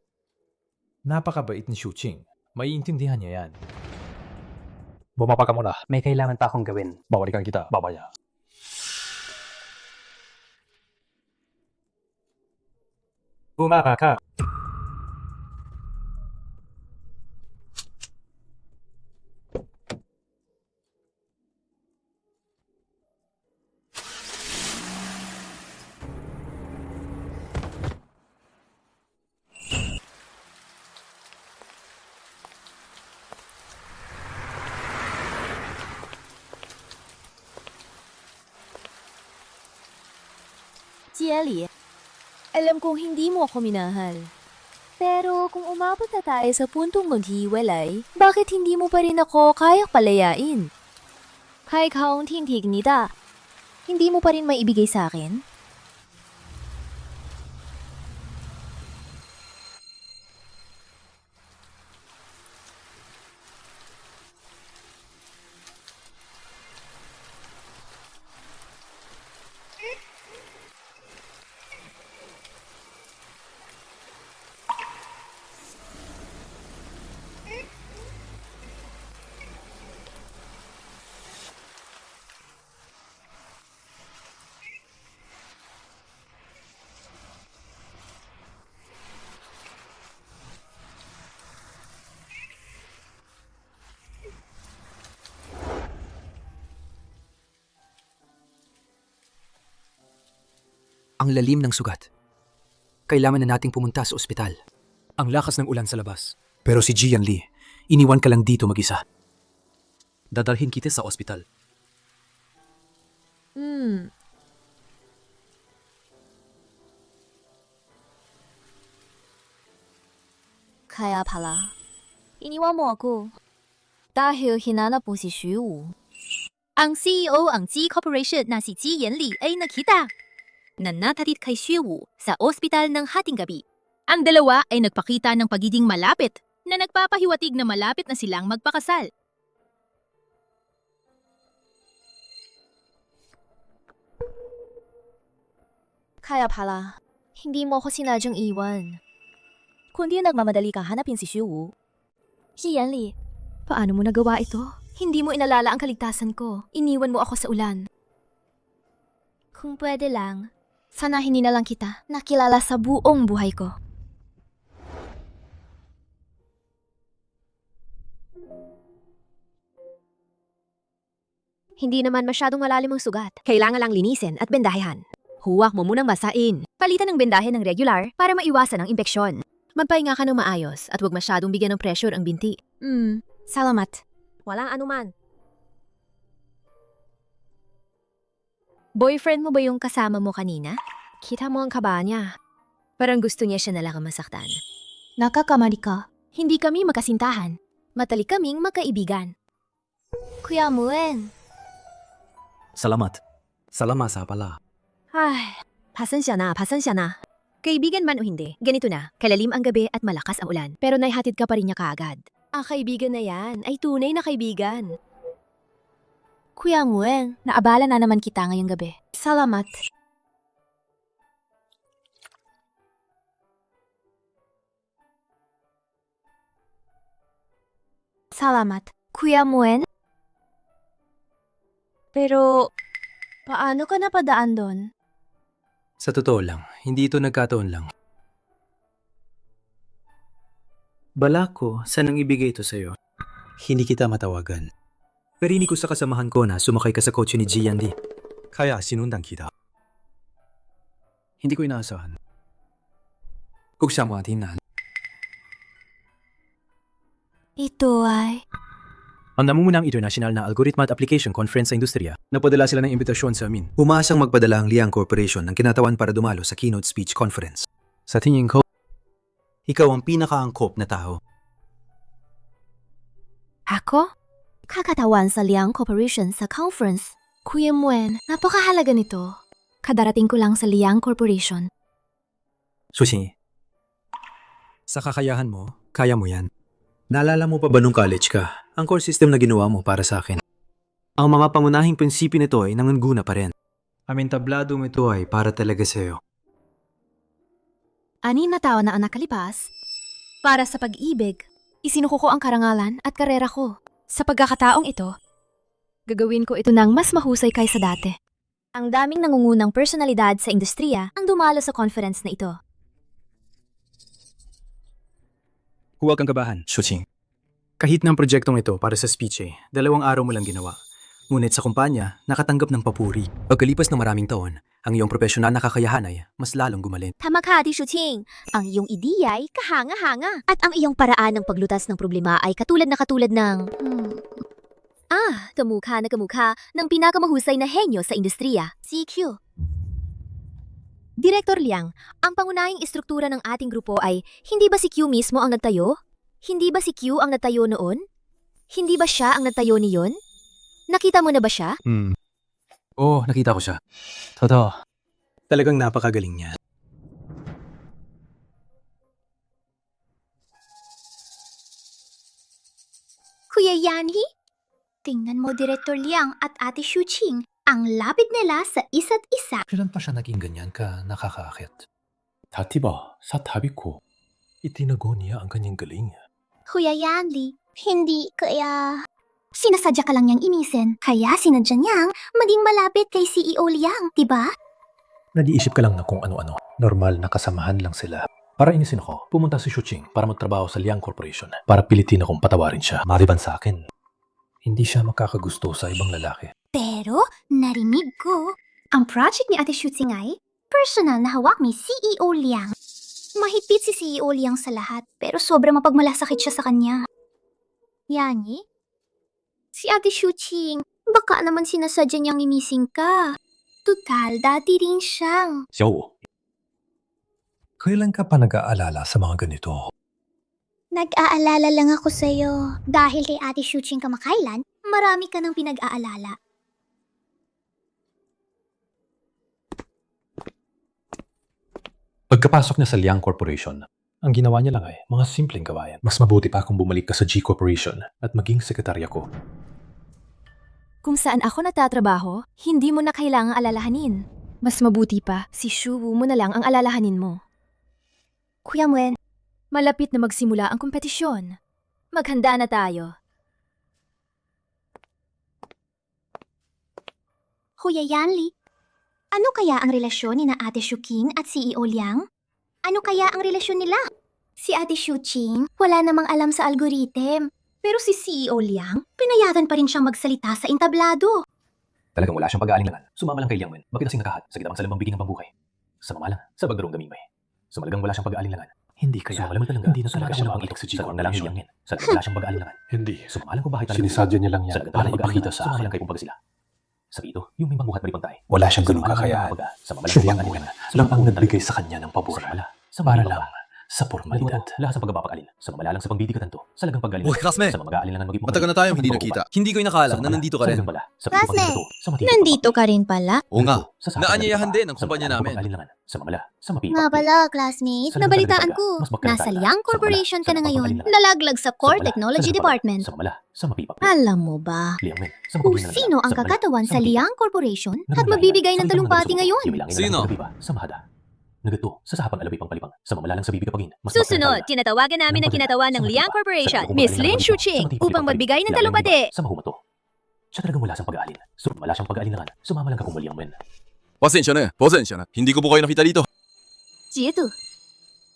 napakabait ni Shuqing. Maiintindihan niya yan. Bumaba ka muna. May kailangan pa akong gawin. Babalikan kita. Babaya. Bumaba ka. Si Ellie, alam kong hindi mo ako minahal. Pero kung umabot na tayo sa puntong maghiwalay, bakit hindi mo pa rin ako kaya palayain? Kahit kaunting nida, hindi mo pa rin maibigay sa akin? Ang lalim ng sugat. Kailangan na nating pumunta sa ospital. Ang lakas ng ulan sa labas. Pero si Jian Lee, iniwan ka lang dito mag-isa. Dadalhin kita sa ospital. Kaya pala, iniwan mo ako. Dahil hinanap mo si Xu. Ang CEO ang G Corporation na si Ji Yanli ay nakita. Nanatharit kay Xu Wu sa ospital ng hating gabi. Ang dalawa ay nagpakita ng pagiging malapit na nagpapahiwatig na malapit na silang magpakasal. Kaya pala, hindi mo ako sinadyang iwan. Kundi nagmamadali kang hanapin si Xu Wu. Si Yanli, Paano mo nagawa ito? Hindi mo inalala ang kaligtasan ko. Iniwan mo ako sa ulan. kung pwede lang, sana hindi na lang kita nakilala sa buong buhay ko. Hindi naman masyadong malalim ang sugat. Kailangan lang linisin at bendahehan. Huwag mo munang basain. Palitan ng bendahe ng regular para maiwasan ang impeksyon. Magpahinga ka ng maayos at huwag masyadong bigyan ng pressure ang binti. Salamat. Walang anuman. Boyfriend mo ba yung kasama mo kanina? Kita mo ang kaba niya. Parang gusto niya siya nalang ang masaktan. Nakakamali ka. Hindi kami magkasintahan. Matalik kaming magkaibigan. Kuya Muen. Salamat. Salamat sa pala. Ay, pasensya na. Kaibigan man o hindi, ganito na. Kalalim ang gabi at malakas ang ulan. Pero naihatid ka pa rin niya kaagad. Ang kaibigan na yan ay tunay na kaibigan. Kuya Muen, naabala na naman kita ngayong gabi. Salamat. Salamat. Kuya Muen? Pero, paano ka napadaan doon? Sa totoo lang, hindi ito nagkataon lang. Balak ko, saan ang ibigay ito sa'yo? Hindi kita matawagan. Parinig ko sa kasamahan ko na sumakay ka sa kotse ni Jian Lee. Kaya sinundan kita. Hindi ko inaasahan. Kung siya mo atinan. Ito ay... Ang namumunang International na Algorithm at Application Conference sa industriya, napadala sila ng imbitasyon sa amin. Umaasang magpadala ang Liang Corporation ng kinatawan para dumalo sa keynote speech conference. Sa tingin ko, ikaw ang pinakaangkop na tao. Ako? Kakatawan sa Liang Corporation sa conference. Kuya Muen, napakahalaga nito. Kadarating ko lang sa Liang Corporation. Susi, sa kakayahan mo, kaya mo yan. Naalala mo pa ba nung college ka, ang core system na ginawa mo para sa akin? Ang mga pangunahing prinsipyo nito ay nanganguna pa rin. Ang entablado mo ito ay para talaga sa'yo. Anim na taon na ang nakalipas, para sa pag-ibig, isinuko ko ang karangalan at karera ko. Sa pagkakataong ito, gagawin ko ito ng mas mahusay kaysa dati. Ang daming nangungunang personalidad sa industriya ang dumalo sa conference na ito. Huwag kang kabahan, Shuqing. Kahit ng proyektong ito para sa speech 2 araw mo lang ginawa. Ngunit sa kumpanya, nakatanggap ng papuri. Pagkalipas ng maraming taon, ang iyong profesional na kakayahan ay mas lalong gumaling. Tama ka, Ate Shuqing. Ang iyong ideya ay kahanga-hanga. At ang iyong paraan ng paglutas ng problema ay katulad ng... kamukha na kamukha ng pinakamahusay na henyo sa industriya, si Q. Direktor Liang, ang pangunahing istruktura ng ating grupo ay hindi ba si Q mismo ang nagtayo? Hindi ba si Q ang nagtayo noon? Hindi ba siya ang nagtayo niyon? Nakita mo na ba siya? Oo, nakita ko siya. Totoo. Talagang napakagaling niya. Kuya Yanhi? Tingnan mo, Direktor Liang at Ate Shuqing. Ang lapit nila sa isa't isa. Kailan pa siya naging ganyan ka nakakaakit? Dati ba, sa tabi ko, itinago niya ang kanyang galing. Kuya Yanli, hindi kaya... Sinasadya ka lang niyang imisin, kaya sinadya niyang maging malapit kay CEO Liang, diba? Nag-iisip ka lang na kung ano-ano. Normal na kasamahan lang sila. Para inisin ako, pumunta si Shuqing para magtrabaho sa Liang Corporation para pilitin akong patawarin siya. Maliban sa akin, hindi siya makakagusto sa ibang lalaki. Pero narinig ko, ang project ni Ate Shuqing ay personal na hawak ni CEO Liang. Mahigpit si CEO Liang sa lahat, pero sobrang mapagmalasakit siya sa kanya. Yani? Si Ate Shuqing, baka naman sinasadya niyang mimising ka. Tutal, dati rin siyang. Xiaowu, kailan ka pa nag-aalala sa mga ganito? Nag-aalala lang ako sa'yo. Dahil kay Ate Shuqing kamakailan, marami ka nang pinag-aalala. Pagkapasok niya sa Liang Corporation, ang ginawa niya lang ay mga simpleng gawain. Mas mabuti pa kung bumalik ka sa G Corporation at maging sekretarya ko. Kung saan ako natatrabaho, hindi mo na kailangang alalahanin. Mas mabuti pa, si Shuwu mo na lang ang alalahanin mo. Kuya Muen, Malapit na magsimula ang kompetisyon. Maghanda na tayo. Kuya Yanli, ano kaya ang relasyon ni na Ate Shuqing at CEO Liang? Ano kaya ang relasyon nila? Si Ate Shuqing, wala namang alam sa algorithm. Pero si CEO Liang, pinayatan pa rin siyang magsalita sa entablado. Talagang wala siyang pag-aalinlangan. Sumama lang kay Liang Wen, makinasing nakahat sa gitawang salamang biging ng pambuhay. Sa mamalang, sa bagdarong damimay. Sumalagang wala siyang pag-aalinlangan. Hindi kaya. Sumama lang talaga. Hindi na talaga siya pang itok sa G Corporation. Salagang wala siyang pag-aalinlangan. Hindi. Sumama lang kung bakit talaga. Sinisadya niya lang yan Salagang para walang ipakita pag-aalinlangan. sa Sumama akin. lang kay kumbaga sila. Sabi ito, yung may pambuhat maripang tayo. Wala siyang ganung kakayahan. Sa mamalang Siya Liang Wen lang ang nagbigay sa kanya ng pabor Sa para mamalang. lang sa formalidad. Lahat sa pagpapakaalin. Sa mamala lang sa pangbibigatan to. Salagang pag-aalinlangan. Uy, classmate! Sa mamag-aalinlangan maging Matagal na tayong hindi nakita. Hindi ko inakala na nandito ka rin. Classmate, nandito ka rin pala? Oo nga, naanyayahan din ang kumpanya namin. Sa mamala, sa mapipag. Nga pala, classmate, nabalitaan ko. Nasa Liang Corporation ka na ngayon. Nalaglag sa Core Technology Department. Sa mamala, sa mapipag. Alam mo ba kung sino ang kakatawan sa Liang Corporation at magbibigay ng talumpati ngayon? Sino? Sa mahada. Nagato, sa sahapang alawi pang palipang. Sa mamala lang sa bibig kapagin. Susunod, tinatawagan namin ang kinatawan ng Liang Corporation, Miss Lin Shuqing, upang magbigay ng talumpati. Sa mahumato. Siya talagang wala siyang pag-aalin. Wala siyang pag-aalinlangan. Sumama lang ka kung mali ang men. Pasensya na. Hindi ko po kayo nakita dito. Jietu.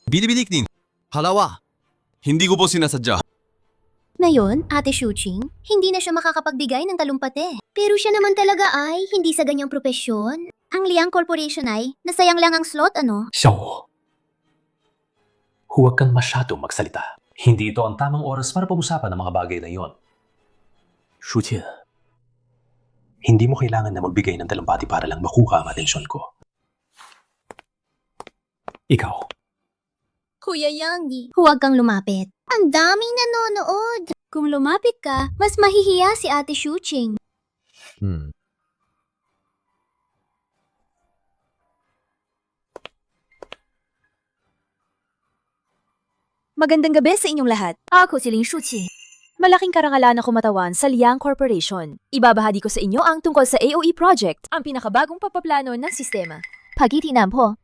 Bilibilik din. Halawa. Hindi ko po sinasadya. Ngayon, Ate Shuqing, hindi na siya makakapagbigay ng talumpati. Pero siya naman talaga ay hindi sa ganyang propesyon. Ang Liang Corporation ay nasayang lang ang slot, ano? Xiao, huwag kang masyado magsalita. Hindi ito ang tamang oras para pag-usapan ng mga bagay na iyon. Shuqing, hindi mo kailangan na magbigay ng talumpati para lang makuha ang atensyon ko. Ikaw, Kuya Yangi, huwag kang lumapit. Ang daming nanonood. Kung lumapit ka, mas mahihiya si Ate Shuqing. Magandang gabi sa inyong lahat. Ako si Lin Shuqing. Malaking karangalan na kumatawan sa Liang Corporation. Ibabahagi ko sa inyo ang tungkol sa AOE project, ang pinakabagong pagpaplano ng sistema. Pagitinan po.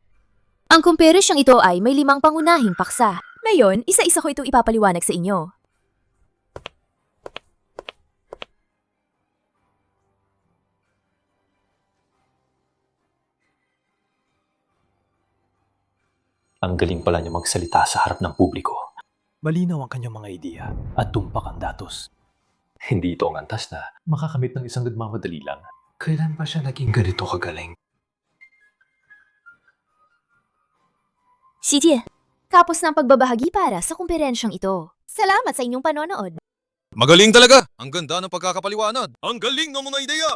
Ang komperasyong ito ay may 5 pangunahing paksa. Ngayon, isa-isa ko itong ipapaliwanag sa inyo. ang galing pala niya magsalita sa harap ng publiko. Malinaw ang kanyang mga ideya at tumpak ang datos. Hindi ito ang antas na makakamit ng isang nagmamadali lang. Kailan ba siya naging ganito kagaling? Sige, tapos na ang pagbabahagi para sa kumperensyang ito. Salamat sa inyong panonood. Magaling talaga! Ang ganda ng pagkakapaliwanag! Ang galing ng mga ideya!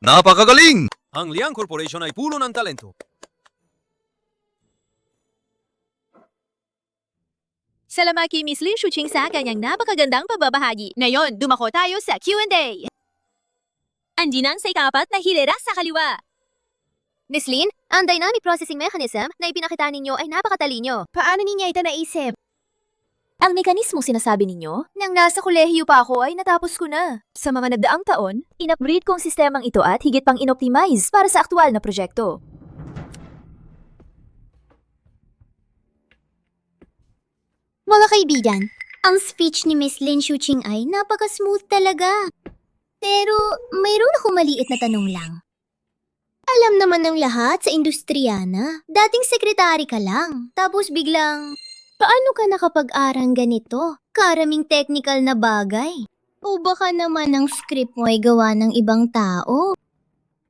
Napakagaling! Ang Liang Corporation ay puno ng talento. Salamat kay Miss Lin Shuqing sa kanyang napakagandang pagbabahagi. Ngayon, dumako tayo sa Q&A. Andinang sa ikapat na hilera sa kaliwa. Miss Lin, ang dynamic processing mechanism na ipinakita ninyo ay napakatalino. Paano niya ito naisip? Ang mekanismong sinasabi ninyo, nang nasa kolehiyo pa ako ay natapos ko na. Sa mga nagdaang taon, in-upgrade kong sistemang ito at higit pang inoptimize para sa aktual na proyekto. Mga kaibigan, ang speech ni Miss Lin Shuqing ay napaka-smooth talaga. Pero mayroon akong maliit na tanong lang. Alam naman ng lahat sa industriya na dating sekretary ka lang, tapos biglang, paano ka nakapag-arang ganito? Karaming technical na bagay. O baka naman ang script mo ay gawa ng ibang tao?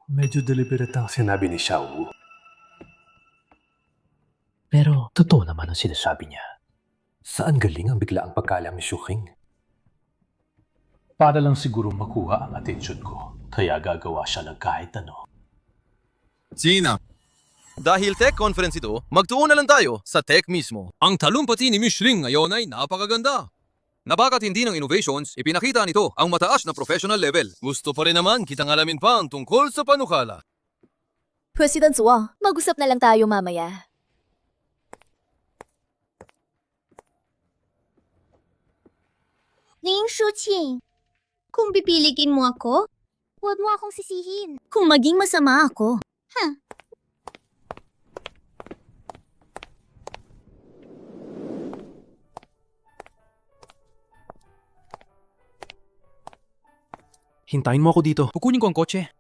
Medyo deliberate ang sinabi ni Xiao Wu. Pero totoo naman ang sinasabi niya. Saan galing ang biglaang pagkaalam ni Shuking? Para lang siguro makuha ang atensyon ko. Kaya gagawa siya ng kahit ano. Gina, Dahil tech conference ito, magtuon na lang tayo sa tech mismo. Ang talumpati ni Michelin ngayon ay napakaganda. Nabakat hindi ng innovations, ipinakita nito ang mataas na professional level. Gusto pa rin naman kitang alamin pa ang tungkol sa panukala. President Zhuang, mag-usap na lang tayo mamaya. Ling Shuqing, kung pipiliin mo ako, huwag mo akong sisihin. Kung maging masama ako. Hintayin mo ako dito. Kukunin ko ang kotse.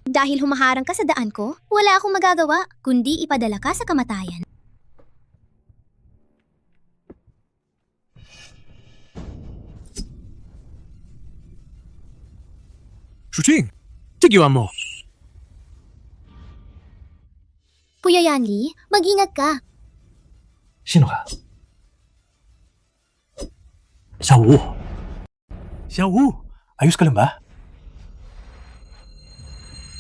Dahil humaharang ka sa daan ko, wala akong magagawa, kundi ipadala ka sa kamatayan. Shuqing! Tigiwan mo! Kuya Yanli, mag-ingat ka. Sino ka? Xiao Wu! Xiao Wu! Ayos ka lang ba?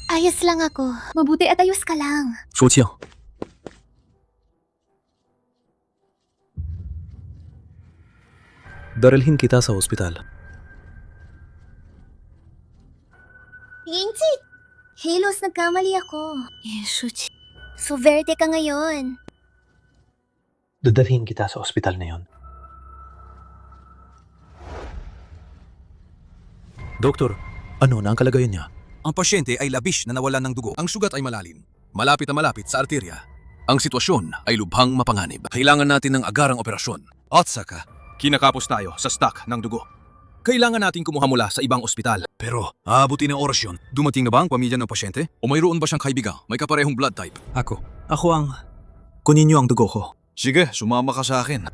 Ayos lang ako. Mabuti at ayos ka lang. Shuqiang. Daralhin kita sa ospital. Yingzi! Halos, nagkamali ako. Shuqing. So verde ka ngayon. Dadalhin kita sa ospital na yon. Doktor, ano na ang kalagayan niya? Ang pasyente ay labis na nawalan ng dugo. Ang sugat ay malalim. Malapit na malapit sa arterya. Ang sitwasyon ay lubhang mapanganib. Kailangan natin ng agarang operasyon. At saka, kinakapos tayo sa stock ng dugo. Kailangan natin kumuha mula sa ibang ospital. Pero, aabutin ang oras yun. Dumating na ba ang pamilya ng pasyente? O mayroon ba siyang kaibigan? May kaparehong blood type? Ako ang... Kunin niyo ang dugo ko. Sige, sumama ka sa akin.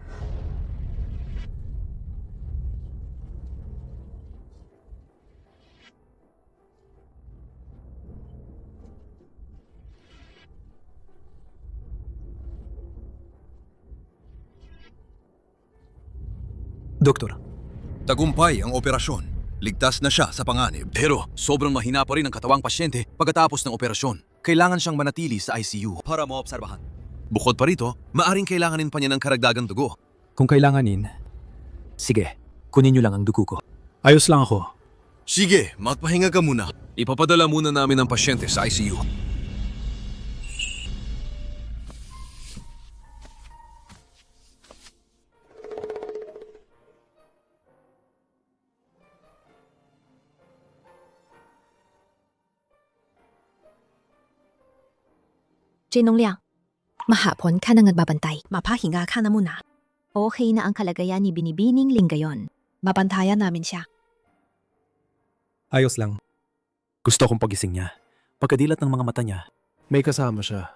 Doktor, Tagumpay ang operasyon. Ligtas na siya sa panganib. Pero sobrang mahina pa rin ang katawang pasyente pagkatapos ng operasyon. Kailangan siyang manatili sa ICU para maobserbahan. Bukod pa rito, maaring kailanganin pa niya ng karagdagang dugo. kung kailanganin, sige, kunin niyo lang ang dugo ko. Ayos lang ako. Sige, magpahinga ka muna. Ipapadala muna namin ang pasyente sa ICU. Jinong Liang, mahapon ka nang nagbabantay. Mapahinga ka na muna. Okay na ang kalagayan ni Binibining Ling gayon. Babantayan namin siya. Ayos lang. Gusto kong pagising niya. Pagkadilat ng mga mata niya, may kasama siya.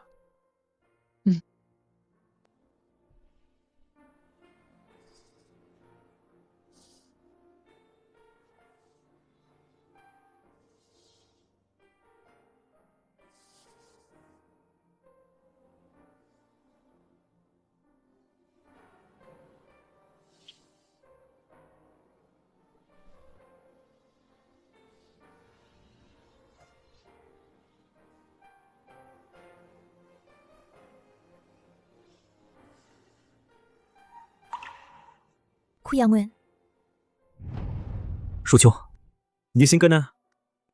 Kuya Nguyen, Shuqiu, gising ka na.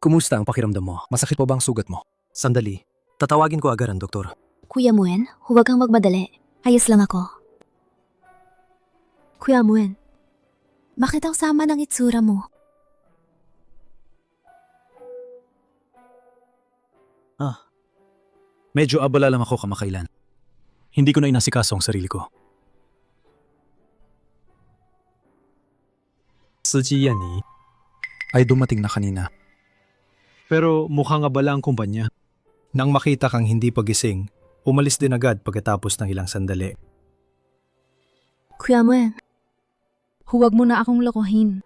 Kumusta ang pakiramdam mo? Masakit pa ba ang sugat mo? Sandali, tatawagin ko agad ang doktor. Kuya Nguyen, huwag kang magmadali. Ayos lang ako. Kuya Nguyen, bakit ang sama ng itsura mo? Medyo abala lang ako kamakailan. Hindi ko na inasikaso ang sarili ko. Si Yanni ay dumating na kanina. Pero mukhang abala ang kumpanya. Nang makita kang hindi pagising, umalis din agad pagkatapos ng ilang sandali. Kuya Nguyen, huwag mo na akong lokohin.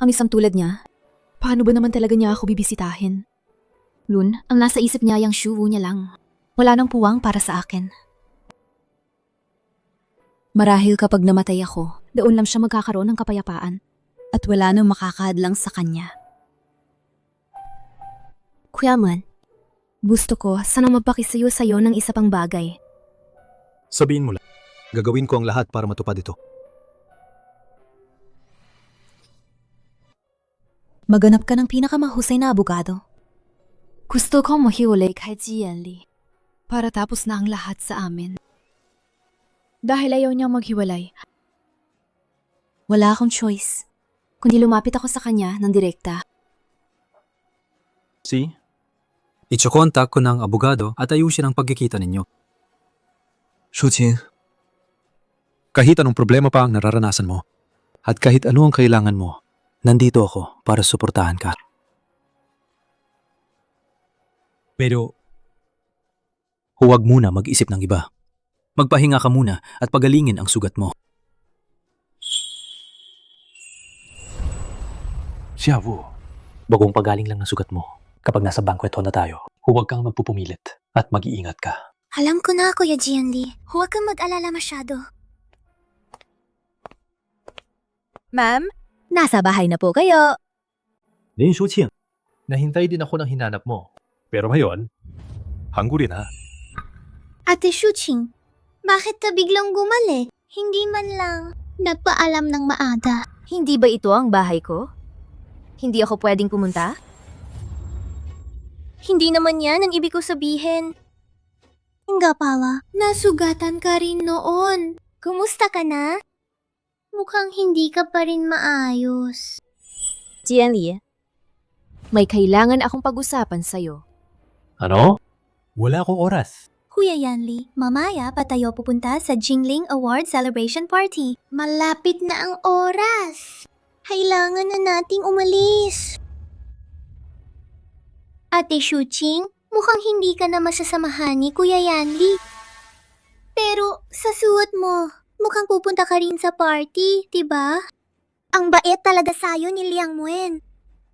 Ang isang tulad niya, paano ba naman talaga niya ako bibisitahin? Lun, ang nasa isip niya yung Shuwu niya lang. Wala nang puwang para sa akin. Marahil kapag namatay ako, doon lang siya magkakaroon ng kapayapaan. At wala nang makakahadlang sa kanya. Kuya Man, gusto ko sana magpakisuyo sa'yo ng isa pang bagay. Sabihin mo lang. Gagawin ko ang lahat para matupad ito. Maganap ka ng pinakamahusay na abogado. Gusto ko mahiwalay kay Jianli para tapos na ang lahat sa amin. Dahil ayaw niyang maghiwalay. Wala akong choice, kundi lumapit ako sa kanya ng direkta. See? Itsukontak ko ng abogado at ayusin ang pagkikita ninyo. Shuqin, kahit anong problema pa ang nararanasan mo, at kahit ano ang kailangan mo, nandito ako para suportahan ka. Pero, huwag muna mag-isip ng iba. Magpahinga ka muna at pagalingin ang sugat mo. Xiaowu, bagong pagaling lang ng sugat mo. Kapag nasa banquet hall na tayo, huwag kang magpupumilit at mag-iingat ka. Alam ko na, Kuya Jianli. Huwag kang mag-alala masyado. Ma'am, nasa bahay na po kayo. Lin Shuqing, nahintay din ako ng hinanap mo. Pero ngayon, hanggurin na. Ate Shuqing, bakit ka biglang gumali? Hindi man lang nagpaalam ng maaga. Hindi ba ito ang bahay ko? Hindi ako pwedeng pumunta? Hindi naman yan ang ibig ko sabihin. Nga pala, nasugatan ka rin noon. Kumusta ka na? Mukhang hindi ka pa rin maayos. Jianli, may kailangan akong pag-usapan sa'yo. Ano? Wala akong oras. Kuya Yanli, mamaya pa tayo pupunta sa Jingling Award Celebration Party. Malapit na ang oras. Kailangan na nating umalis. Ate Shuqing, mukhang hindi ka na masasamahan ni Kuya Yanli. Pero sa suot mo, mukhang pupunta ka rin sa party, diba? Ang bait talaga sa'yo ni Liang Muen.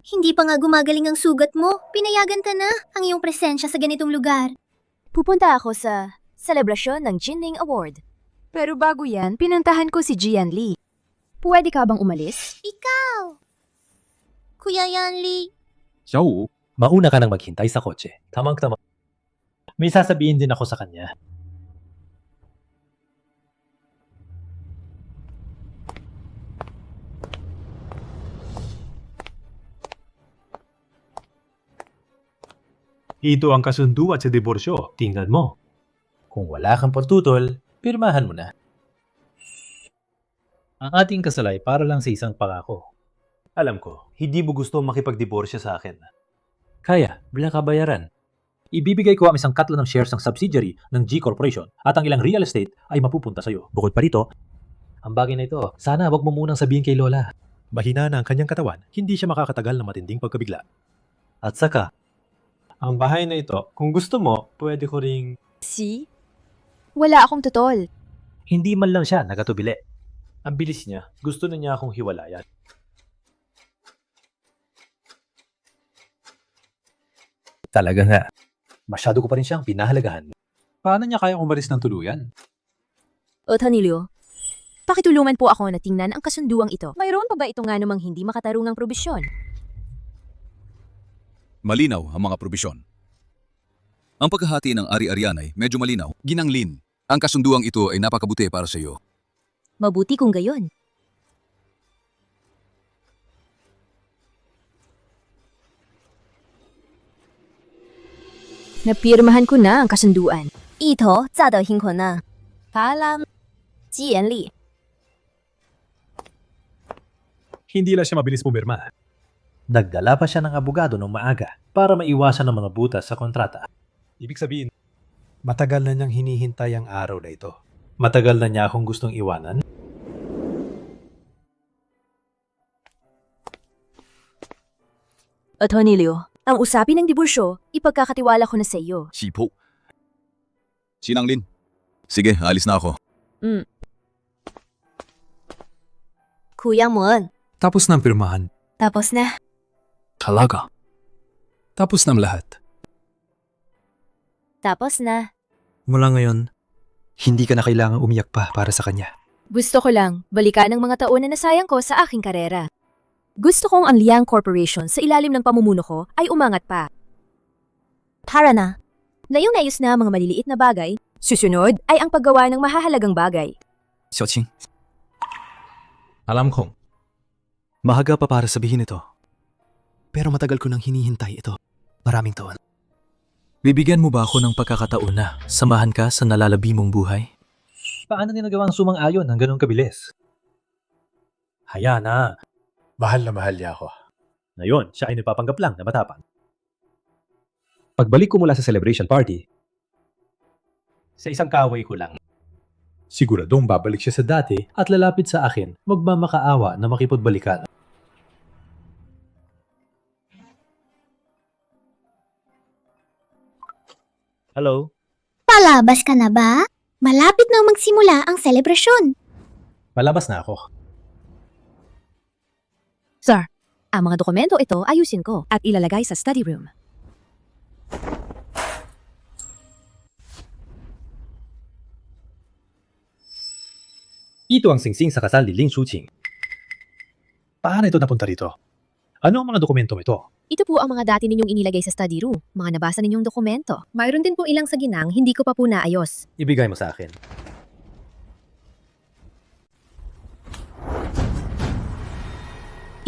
Hindi pa nga gumagaling ang sugat mo, pinayagan ka na ang iyong presensya sa ganitong lugar. Pupunta ako sa selebrasyon ng Jinling Award. Pero bago yan, pinuntahan ko si Jianli. Pwede ka bang umalis? Ikaw! Kuya Yanli, Xiaowu, Mauna ka nang maghintay sa kotse. Tamang-tama. May sasabihin din ako sa kanya. Ito ang kasunduan sa diborsyo. Tingnan mo. Kung wala kang pagtutol, pirmahan mo na. Ang ating kasalay para lang sa isang pangako. Alam ko, hindi mo gusto makipagdiborsyo sa akin. Kaya, bilang kabayaran. Ibibigay ko ang isang katlo ng shares ng subsidiary ng G Corporation at ang ilang real estate ay mapupunta sa'yo. Bukod pa rito, ang bagay na ito, sana wag mo munang sabihin kay Lola. Mahina na ang kanyang katawan, hindi siya makakatagal ng matinding pagkabigla. At saka, ang bahay na ito, kung gusto mo, pwede ko ring... Si? Wala akong tutol. Hindi man lang siya nagatubili. Ang bilis niya, gusto na niya akong hiwalayan. Talaga nga. Masyado ko pa rin siyang pinahalagahan. Paano niya kaya umalis ng tuluyan? O Tanilio, pakitulungan po ako na tingnan ang kasunduang ito. Mayroon pa ba ito nga namang hindi makatarungang probisyon? Malinaw ang mga probisyon. Ang pagkahati ng ari-arian ay medyo malinaw. Ginanglin, ang kasunduang ito ay napakabuti para sa iyo. Mabuti kung gayon. Napirmahan ko na ang kasunduan. ito, 早的辛苦呢. Paalam, Jianli. Hindi lang siya mabilis pumirma. Nagdala pa siya ng abogado ng maaga para maiwasan ang mga butas sa kontrata. Ibig sabihin, matagal na niyang hinihintay ang araw na ito. Matagal na niya akong gustong iwanan. At Tanilio, ang usapin ng diborsyo, ipagkakatiwala ko na sa iyo. Sipo. Sinanglin. Sige, alis na ako. Kuya Mon, Tapos na ang pirmahan. tapos na. Talaga. Tapos na ang lahat. Tapos na. Mula ngayon, hindi ka na kailangang umiyak pa para sa kanya. Gusto ko lang, balikan ang mga taon na nasayang ko sa aking karera. Gusto kong ang Liang Corporation sa ilalim ng pamumuno ko ay umangat pa. Tara na. Nayos na ang mga maliliit na bagay. Susunod ay ang paggawa ng mahahalagang bagay. Xiaoqing, Alam kong, mahaga pa para sabihin ito. Pero matagal ko nang hinihintay ito. Maraming taon. Bibigyan mo ba ako ng pagkakataon na samahan ka sa nalalabi mong buhay? Paano niya nagawang sumang-ayon ng ganun kabilis? Haya na. Mahal na mahal niya ako. Ngayon, siya ay napapanggap lang na matapang. Pagbalik ko mula sa celebration party, sa isang kaaway ko lang, siguradong babalik siya sa dati at lalapit sa akin, magmamakaawa na makipagbalikan. Hello? Palabas ka na ba? Malapit na magsimula ang selebrasyon. Malabas na ako. Sir, ang mga dokumento ito ayusin ko at ilalagay sa study room. Ito ang singsing sa kasal ni Ling Shuqing. Paano ito napunta rito? Ano ang mga dokumentong ito? Ito po ang mga dati ninyong inilagay sa study room, mga nabasa ninyong dokumento. Mayroon din po ilang sa ginang, hindi ko pa po naayos. Ibigay mo sa akin.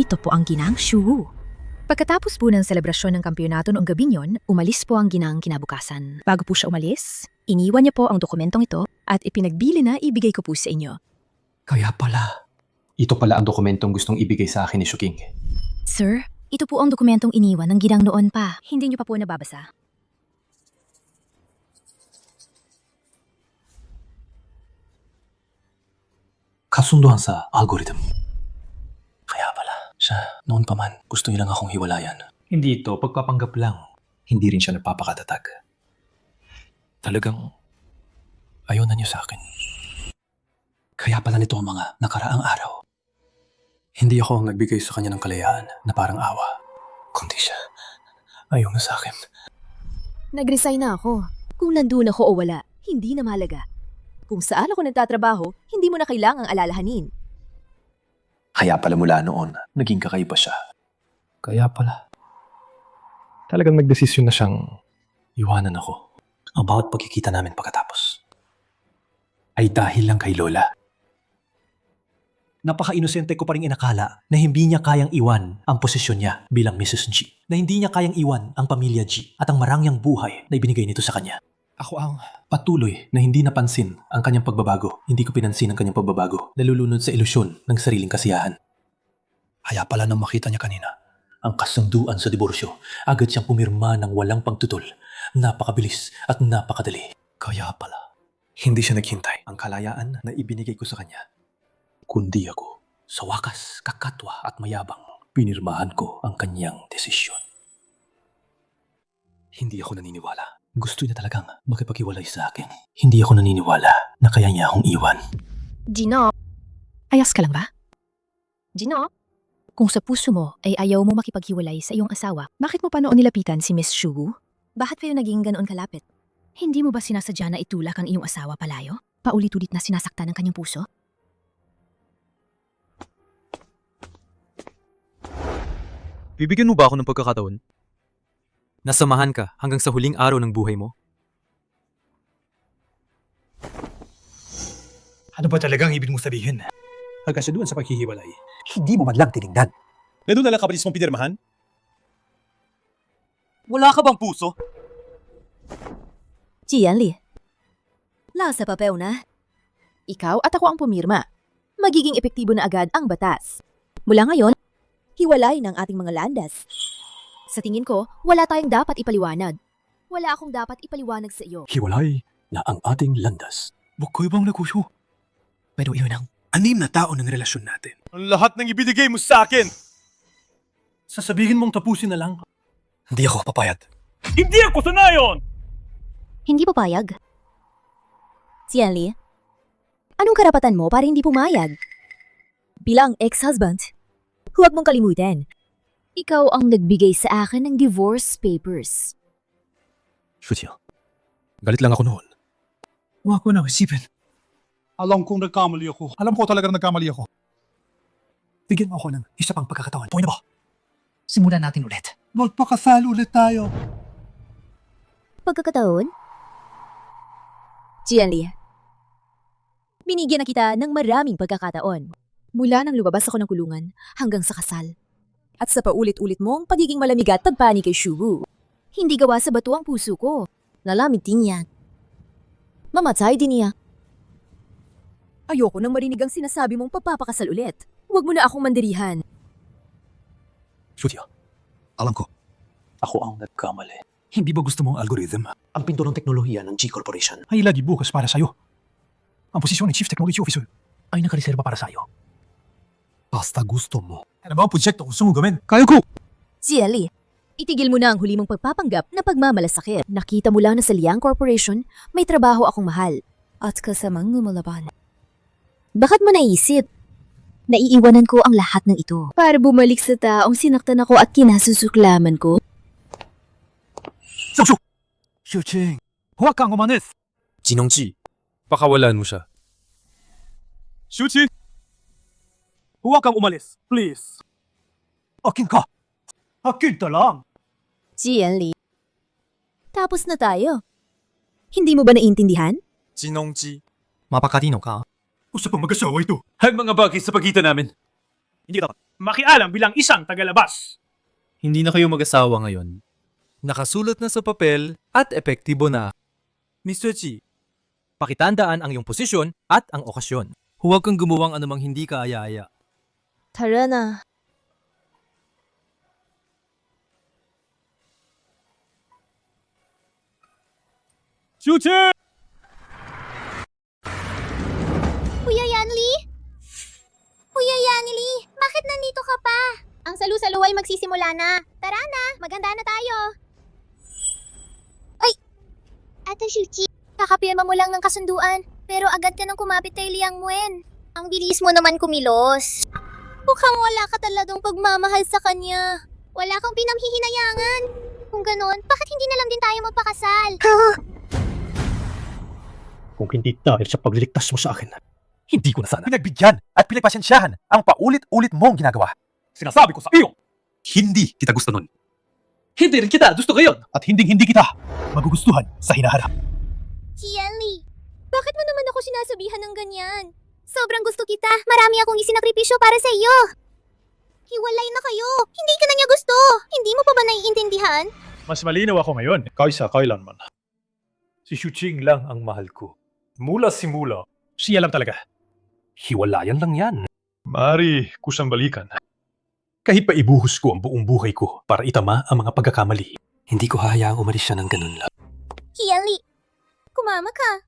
Ito po ang ginang Shuwu. Pagkatapos po ng selebrasyon ng kampyonato noong gabi yon, umalis po ang ginang kinabukasan. Bago po siya umalis, iniwan niya po ang dokumentong ito at ipinagbili na ibigay ko po sa inyo. Kaya pala. Ito pala ang dokumentong gustong ibigay sa akin ni Shuqing. Sir, ito po ang dokumentong iniwan ng ginang noon pa. Hindi niyo pa po nababasa. Kasunduan sa algorithm. Kaya pala, siya noon pa man gusto niya lang akong hiwalayan. Hindi ito pagpapanggap lang. Hindi rin siya nagpapakatatag. Talagang ayaw na niya sa akin. Kaya pala nito ang mga nakaraang araw. Hindi ako ang nagbigay sa kanya ng kalayaan na parang awa. Kundi siya, ayaw na sa akin. Nag-resign na ako. Kung nandun ako o wala, hindi na mahalaga. Kung saan ako nagtatrabaho, hindi mo na kailangang alalahanin. Kaya pala mula noon, naging kakaiba siya. Kaya pala. Talagang nagdesisyon na siyang iwanan ako. Ang bawat pagkikita namin pagkatapos ay dahil lang kay Lola. Napaka-inosente ko pa rin inakala na hindi niya kayang iwan ang posisyon niya bilang Mrs. G. Na hindi niya kayang iwan ang pamilya G at ang marangyang buhay na ibinigay nito sa kanya. Ako ang patuloy na hindi napansin ang kanyang pagbabago. Hindi ko pinansin ang kanyang pagbabago. Nalulunod sa ilusyon ng sariling kasiyahan. Kaya pala nang makita niya kanina ang kasunduan sa diborsyo, agad siyang pumirma ng walang pagtutol. Napakabilis at napakadali. Kaya pala, hindi siya naghintay ang kalayaan na ibinigay ko sa kanya. Kundi ako, sa wakas, kakatwa at mayabang, pinirmahan ko ang kanyang desisyon. Hindi ako naniniwala. Gusto niya talagang makipaghiwalay sa akin. Hindi ako naniniwala na kaya niya akong iwan. Gino, ayos ka lang ba? Gino, kung sa puso mo ay ayaw mo makipaghiwalay sa iyong asawa, bakit mo pa noon nilapitan si Miss Shuwu? Bakit kayo naging ganoon kalapit? Hindi mo ba sinasadya na itulak ang iyong asawa palayo? Paulit-ulit na sinasaktan ng kanyang puso? Bibigyan mo ba ako ng pagkakataon? Nasamahan ka hanggang sa huling araw ng buhay mo? Ano ba talagang ibig mong sabihin? Hanggang sa paghihiwalay, hindi mo man lang tinignan. Nandun na lang kapalis mong pinirmahan? Wala ka bang puso? Jianli, nasa papel na. Ikaw at ako ang pumirma. Magiging epektibo na agad ang batas. Mula ngayon, hiwalay ng ating mga landas. Sa tingin ko, wala tayong dapat ipaliwanag. Wala akong dapat ipaliwanag sa iyo. Hiwalay na ang ating landas. Bukoy bang nagusyo? Pero iyon ang 6 na tao ng relasyon natin. Ang lahat ng ibinigay mo sa akin! Sasabihin mong tapusin na lang. Hindi ako papayag. Hindi ako sanayon! Hindi papayag. Jianli, anong karapatan mo para hindi pumayag? Bilang ex-husband, huwag mong kalimutan. Ikaw ang nagbigay sa akin ng divorce papers. Shuqing, galit lang ako noon. Huwag ko nang isipin. Alam kong nagkamali ako. Alam ko talaga nagkamali ako. Bigyan mo ako ng isa pang pagkakataon. Pwede ba? Simulan natin ulit. Magpakasal ulit tayo. Pagkakataon? Jianli, binigyan na kita ng maraming pagkakataon. Mula nang lumabas ako ng kulungan hanggang sa kasal. At sa paulit-ulit mong pagiging malamig at pagpani kay Shubu. Hindi gawa sa bato ang puso ko. Nalamig din yan. Mamatay din niya. Ayoko nang marinig ang sinasabi mong pagpapakasal ulit. Huwag mo na akong mandirihan. Shutya, Alam ko. ako ang nagkamali. Hindi ba gusto mong algorithm? Ang pinto ng teknolohiya ng G Corporation Ay lagi bukas para sa'yo. Ang posisyon ng Chief Technology Officer. ay nakareserba para sa'yo. Basta gusto mo. Ano ba ang proyekto gusto mong gawin? Kaya ko! Jianli, itigil mo na ang huli mong pagpapanggap na pagmamalasakit. Nakita mo lang na sa Liang Corporation, may trabaho akong mahal. At kasamang lumalaban. Bakit mo naisip? Naiiwanan ko ang lahat ng ito. Para bumalik sa taong sinaktan ako at kinasusuklaman ko. Shuchu! Shuching! Huwag kang umanis! Jinongji, pakawalan mo siya. Shuchi! Huwag kang umalis, please. Akin ka! Akin ta lang! Jianli, tapos na tayo. Hindi mo ba naiintindihan? Jinongji, mapakatino ka. Gusto pang mag-asawa ito. Ang mga bagay sa pagitan namin. Hindi dapat makialam bilang isang tagalabas. Hindi na kayo mag-asawa ngayon. Nakasulat na sa papel at epektibo na. Mr. Chi, pakitandaan ang iyong posisyon at ang okasyon. Huwag kang gumawang anumang hindi kaaya-aya. Tara na. Shuchi! Kuya Yanli? Kuya Yanli, bakit nandito ka pa? Ang salu-salu ay magsisimula na. Tara na, maganda na tayo. Ay! Ate Shuchi, kakapirma mo lang ng kasunduan, pero agad ka nang kumapit kay Liang Wen. Ang bilis mo naman kumilos. Mukhang wala ka talagang pagmamahal sa kanya. Wala kang pinamhihinayangan. Kung ganon, bakit hindi na lang din tayo magpakasal? Kung hindi dahil sa pagliligtas mo sa akin, Hindi ko na sana. Pinagbigyan at pinagpasyensyahan ang paulit-ulit mong ginagawa. Sinasabi ko sa iyo, Hindi kita gusto nun. hindi rin kita gusto ngayon at hindi kita magugustuhan sa hinaharap. Yanli, bakit mo naman ako sinasabihan ng ganyan? Sobrang gusto kita. Marami akong isinakripisyo para sa iyo. Hiwalay na kayo. Hindi ka na niya gusto. Hindi mo pa ba naiintindihan? Mas malinaw ako ngayon kaysa kailanman. Si Shuching lang ang mahal ko. Mula simula, siya lang talaga. Hiwalayan lang yan. Maaari kusang balikan. Kahit pa ibuhos ko ang buong buhay ko para itama ang mga pagkakamali. hindi ko hahayaang umalis siya ng ganun lang. Yanli, kumama ka.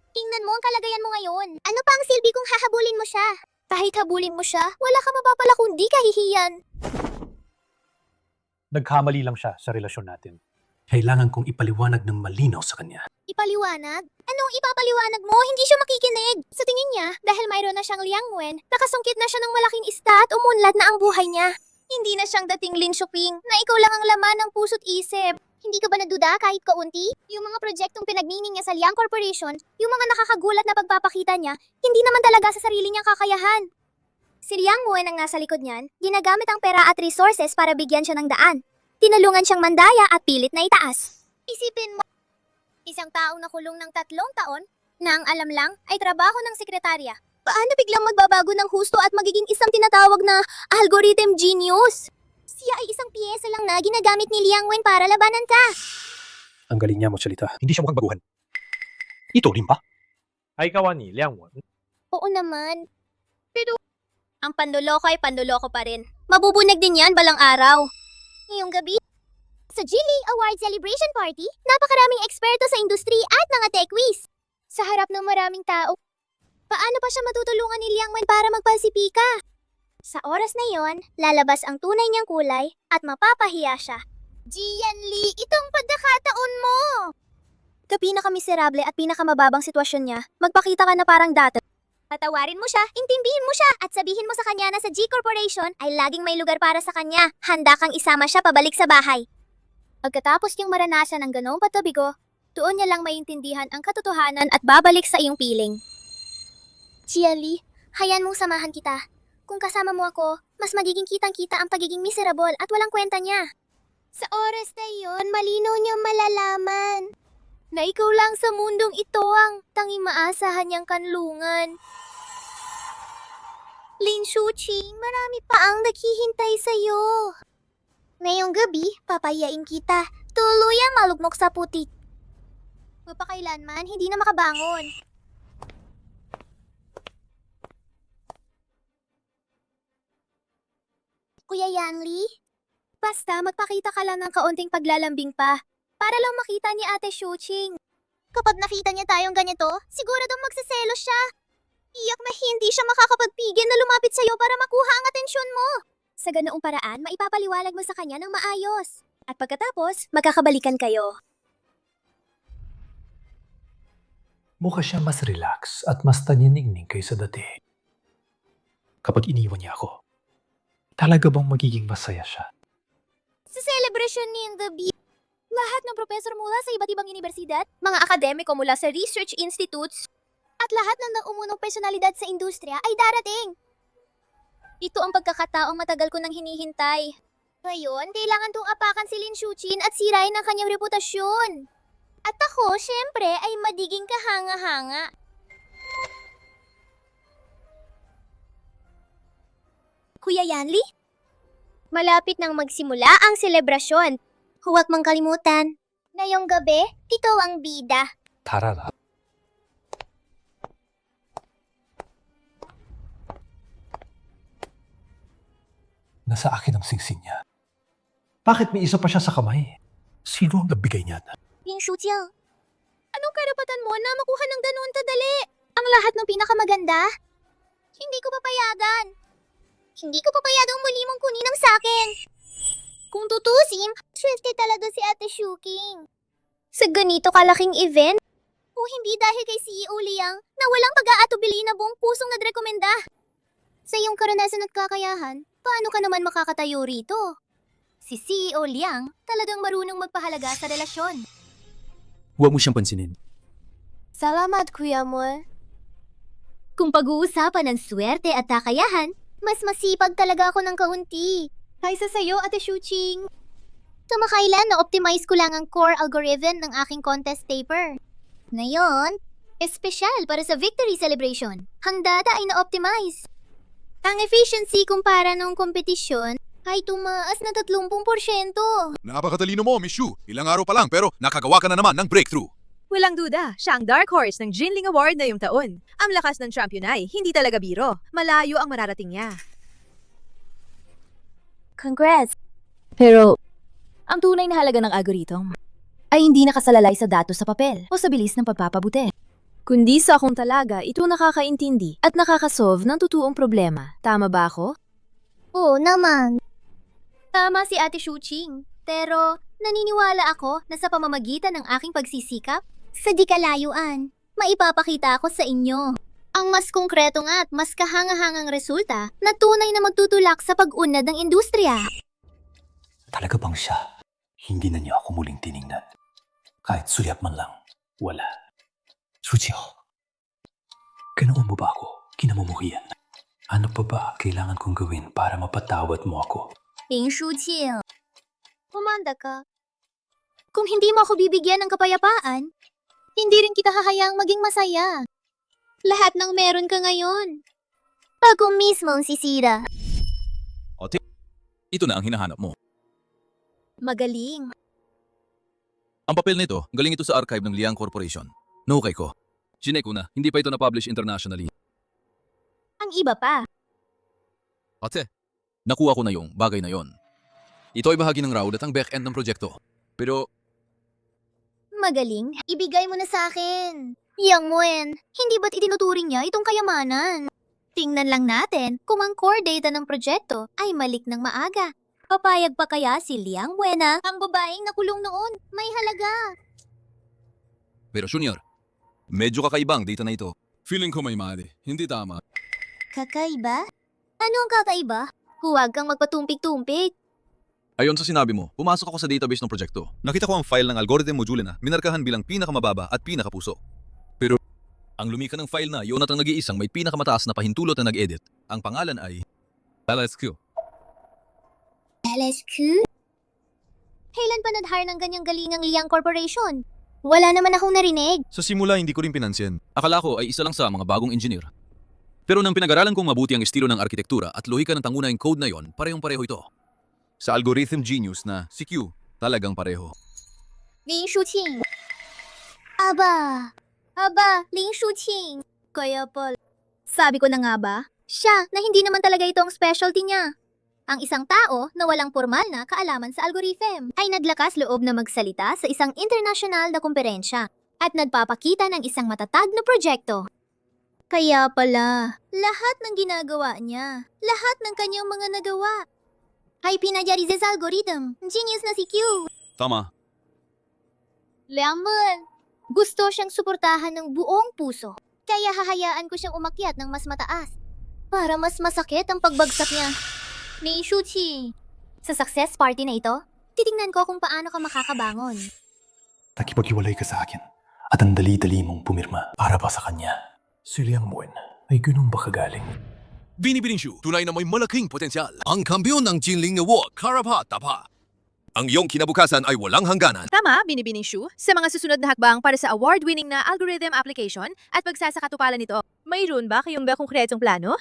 Tingnan mo ang kalagayan mo ngayon. Ano pa ang silbi kung hahabulin mo siya? Kahit habulin mo siya, wala ka mapapala kundi kahihiyan. Nagkamali lang siya sa relasyon natin. Kailangan kong ipaliwanag ng malinaw sa kanya. Ipaliwanag? Anong ipapaliwanag mo? Hindi siya makikinig. Sa tingin niya, dahil mayroon na siyang Liang Wen, nakasungkit na siya ng malaking ista at umunlad na ang buhay niya. Hindi na siyang dating Lin Shuping na ikaw lang ang laman ng puso't isip. Hindi ka ba naduda kahit kaunti? Yung mga proyektong pinagnining niya sa Liang Corporation, yung mga nakakagulat na pagpapakita niya, hindi naman talaga sa sarili niyang kakayahan. Si Liang Wen ang nasa likod niyan, ginagamit ang pera at resources para bigyan siya ng daan. Tinulungan siyang mandaya at pilit na itaas. Isipin mo, isang taong nakulong ng 3 taon na ang alam lang ay trabaho ng sekretarya. Paano biglang magbabago ng husto at magiging isang tinatawag na algorithm genius? Siya ay isang piyesa lang na ginagamit ni Liang Wen para labanan ka. Ang galing niya magsalita. Hindi siya mukhang baguhan. Ito rin ba? Ay kawan ni Liang Wen. Oo naman. Pero ang panloloko ay panloloko pa rin. Mabubunag din yan balang araw. Ngayong gabi, sa Geely Award Celebration Party, napakaraming eksperto sa industry at mga tech whiz. Sa harap ng maraming tao, paano pa siya matutulungan ni Liang Wen para magpasipika? Sa oras na yon, lalabas ang tunay niyang kulay at mapapahiya siya. Jianli, itong pagkakataon mo! Sa pinakamiserable at pinakamababang sitwasyon niya, magpakita ka na parang dati. Patawarin mo siya, intindihin mo siya, at sabihin mo sa kanya na sa G Corporation ay laging may lugar para sa kanya. Handa kang isama siya pabalik sa bahay. Pagkatapos niyang maranasan ang ganoong patubigo, Doon niya lang maintindihan ang katotohanan at babalik sa iyong piling. Jiali, hayaan mong samahan kita. Kung kasama mo ako, mas magiging kitang-kita ang pagiging miserable at walang kwenta niya. Sa oras na iyon, malinaw niya malalaman na ikaw lang sa mundong ito ang tanging maasahan niyang kanlungan. Lin Shuqing, marami pa ang naghihintay sa'yo. Ngayong gabi, papayain kita. Tuluyang malugmok sa putik. Mapakailanman, hindi na makabangon. Kuya Yanli, basta magpakita ka lang ng kaunting paglalambing pa para lang makita ni Ate Shuqing. Kapag nakita niya tayong ganito, siguradong magsiselos siya. Iyak na hindi siya makakapagpigil na lumapit sa'yo para makuha ang atensyon mo. Sa ganoong paraan, maipapaliwalag mo sa kanya ng maayos. At pagkatapos, magkakabalikan kayo. Mukha siya mas relax at mas taniningning kaysa dati. Kapag iniwan niya ako, talaga bang magiging masaya siya? Sa celebration ni the Bee, lahat ng professor mula sa iba't ibang universidad, mga akademiko mula sa research institutes, at lahat ng naumunong personalidad sa industriya ay darating. Ito ang pagkakataong matagal ko nang hinihintay. Ngayon, kailangan tong apakan si Lin Shuqing at sirain ang kanyang reputasyon. At ako, syempre, ay magiging kahanga-hanga. Kuya Yanli? Malapit nang magsimula ang selebrasyon. Huwag mong kalimutan. Ngayong gabi, ikaw ang bida. Tara na. Nasa akin ang singsing niya. Bakit may isa pa siya sa kamay? Sino ang nabigay niyan? Lin Shuqing, anong karapatan mo na makuha ng ganoon kadali? Ang lahat ng pinakamaganda? Hindi ko papayagan. Hindi ko papayagang muli mong kunin ang sakin. Kung tutusin, swerte talaga si Ate Shuqing. Sa ganito kalaking event, o hindi dahil kay CEO Liang na walang pag-aatubili na buong pusong nagrekomenda. Sa iyong karanasan at kakayahan, paano ka naman makakatayo rito? Si CEO Liang talagang marunong magpahalaga sa relasyon. Huwag mo siyang pansinin. Salamat, Kuya Mo. Kung pag-uusapan ng swerte at kakayahan, mas masipag talaga ako ng kaunti. Kaysa sa'yo, Ate Shuqing. Kamakailan na-optimize ko lang ang core algorithm ng aking contest paper. Ngayon, espesyal para sa victory celebration. Ang data ay na-optimize. Ang efficiency kumpara nung kompetisyon ay tumaas na 30%. Napakatalino mo, Miss Shu. Ilang araw pa lang pero nakagawa ka na naman ng breakthrough. Walang duda, siya ang dark horse ng Jinling Award na yung taon. Ang lakas ng champion ay hindi talaga biro. Malayo ang mararating niya. Congrats! Pero, ang tunay na halaga ng algorithm ay hindi nakasalalay sa datos sa papel o sa bilis ng pagpapabuti. Kundi sa akong talaga, ito nakakaintindi at nakakasolve ng totoong problema. Tama ba ako? Oo naman. Tama si Ate Shuqing. Pero naniniwala ako na sa pamamagitan ng aking pagsisikap, sa di kalayuan, maipapakita ako sa inyo ang mas konkreto nga at mas kahanga-hangang resulta na tunay na magtutulak sa pag-unlad ng industriya. Talaga bang siya? Hindi na niya ako muling tiningnan. Kahit sulyap man lang, wala. Shuqing, ganoon mo ba ako kinamumuhian? Ano pa ba kailangan kong gawin para mapatawad mo ako? Lin Shuqing, humanda ka. Kung hindi mo ako bibigyan ng kapayapaan, hindi rin kita hahayaang maging masaya. Lahat ng meron ka ngayon. Ako mismo ang sisira. Ito na ang hinahanap mo. Magaling. Ang papel nito, galing ito sa archive ng Liang Corporation. Nahukay ko. Chinek ko na, hindi pa ito na-publish internationally. Ang iba pa. Ate, nakuha ko na yung bagay na yon. Ito ay bahagi ng RAW at ang back-end ng proyekto. Pero, Magaling. Ibigay mo na sa akin. Yang Muen, hindi ba't itinuturing niya itong kayamanan? Tingnan lang natin kung ang core data ng proyekto ay malik ng maaga. Papayag pa kaya si Liang Buena, ang babaeng nakulong noon? May halaga. pero Junior, medyo kakaibang data na ito. Feeling ko may mali. Hindi tama. Kakaiba? Ano ang kakaiba? Huwag kang magpatumpik-tumpik. Ayon sa sinabi mo, pumasok ako sa database ng proyekto. Nakita ko ang file ng algorithm module na minarkahan bilang pinakamababa at pinakapuso. Pero ang lumika ng file na yun at ang nag-iisang may pinakamataas na pahintulot na nag-edit. Ang pangalan ay LSQ. LSQ? Kailan pa nag-hire ng ganyang galingang Liang Corporation? Wala naman akong narinig. Sa simula, hindi ko rin pinansin. Akala ko ay isa lang sa mga bagong engineer. Pero nang pinag-aralan kong mabuti ang estilo ng arkitektura at lohika ng tangunahing code na yon, parehong-pareho ito. Sa algorithm genius na si Q, talagang pareho. Lin Shuqing. Lin Shuqing. Kaya pala. Sabi ko na nga ba? Siya na hindi naman talaga ito ang specialty niya. Ang isang tao na walang formal na kaalaman sa algorithm ay naglakas loob na magsalita sa isang international na komperensya at nagpapakita ng isang matatag na proyekto. Kaya pala, lahat ng ginagawa niya, lahat ng kanyang mga nagawa, ay pinadyarize sa algorithm. Genius na si Q. Tama. Lemon! Gusto siyang suportahan ng buong puso. Kaya hahayaan ko siyang umakyat ng mas mataas para mas masakit ang pagbagsak niya. Ni Shuqing, sa success party na ito, titingnan ko kung paano ka makakabangon. Nakipag-iwalay ka sa akin at ang dali-dali mong pumirma para pa sa kanya. Si Liang Muen ay ganun ba kagaling? Binibining Shu, tunay na may malaking potensyal. Ang kampiyon ng Jinling Award, karapa-tapa. Ang iyong kinabukasan ay walang hangganan. Tama, Binibining Shu. Sa mga susunod na hakbang para sa award-winning na algorithm application at pagsasakatupalan nito, mayroon ba kayong konkretong plano?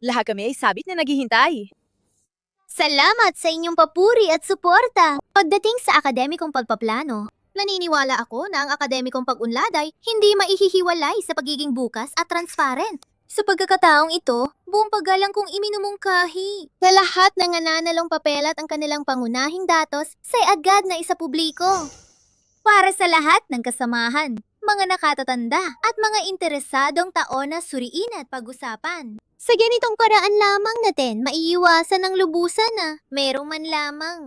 Lahat kami ay sabit na naghihintay. Salamat sa inyong papuri at suporta. Pagdating sa akademikong pagpaplano, naniniwala ako na ang akademikong pag-unlad ay hindi maihihiwalay sa pagiging bukas at transparent. Sa pagkakataong ito, buong paggalang kong iminumungkahi sa lahat ng nananalong papel at ang kanilang pangunahing datos sa agad na isapubliko. Para sa lahat ng kasamahan, mga nakatatanda at mga interesadong taon na suriin at pag-usapan. Sa ganitong paraan lamang natin maiiwasan ng lubusan na merong man lamang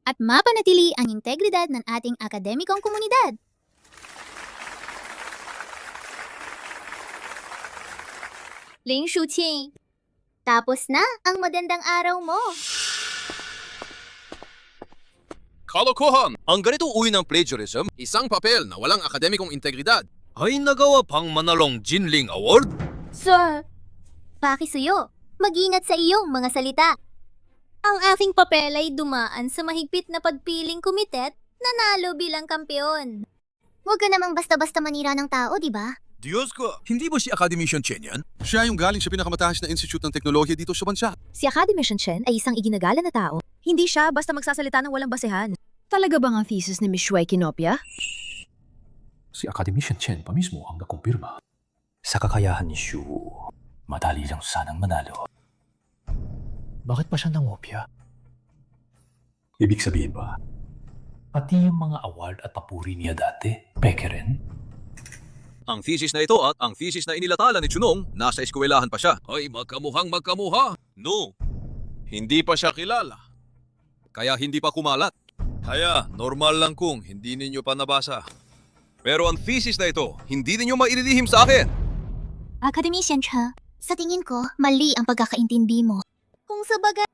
at mapanatili ang integridad ng ating akademikong komunidad. Lin Shuqing, tapos na ang magandang araw mo. Kalokohan! Ang ganito uri ng plagiarism, isang papel na walang akademikong integridad, ay nagawa pang manalong Jinling Award? Sir, pakisuyo, mag-ingat sa iyong mga salita. Ang aking papel ay dumaan sa mahigpit na pagpiling kumitet, nanalo bilang kampeon. Huwag ka namang basta-basta manira ng tao, di ba? Diyos ko! Hindi ba si Academician Chen yan? Siya yung galing sa pinakamataas na institute ng teknolohiya dito sa bansa. Si Academician Chen ay isang iginagala na tao. Hindi siya basta magsasalita ng walang basehan. Talaga bang ang thesis ni Miss Shuai kinopya? Si Academician Chen pa mismo ang nakumpirma. Sa kakayahan ni Shu, madali lang sanang manalo. Bakit pa siya nangopya? Ibig sabihin ba, pati yung mga award at papuri niya dati, peke rin? Ang thesis na ito at ang thesis na inilatala ni Chunong, nasa eskwelahan pa siya. Ay, magkamuhang magkamuha. No, hindi pa siya kilala. Kaya hindi pa kumalat. Kaya, normal lang kung hindi ninyo pa nabasa. Pero ang thesis na ito, hindi ninyo maililihim sa akin. Academician Cha, sa tingin ko, mali ang pagkakaintindi mo. Kung sa bagay,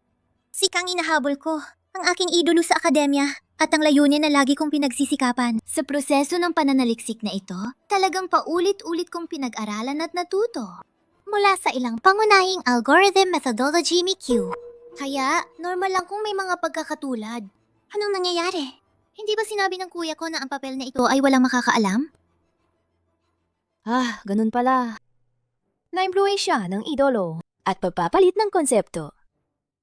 si Kang inahabol ko, ang aking idolo sa akademya, at ang layunin na lagi kong pinagsisikapan. Sa proseso ng pananaliksik na ito, talagang paulit-ulit kong pinag-aralan at natuto. Mula sa ilang pangunahing algorithm methodology ni Q. Kaya, normal lang kung may mga pagkakatulad. Anong nangyayari? Hindi ba sinabi ng kuya ko na ang papel na ito ay walang makakaalam? Ganun pala. Na-employ siya ng idolo at pagpapalit ng konsepto.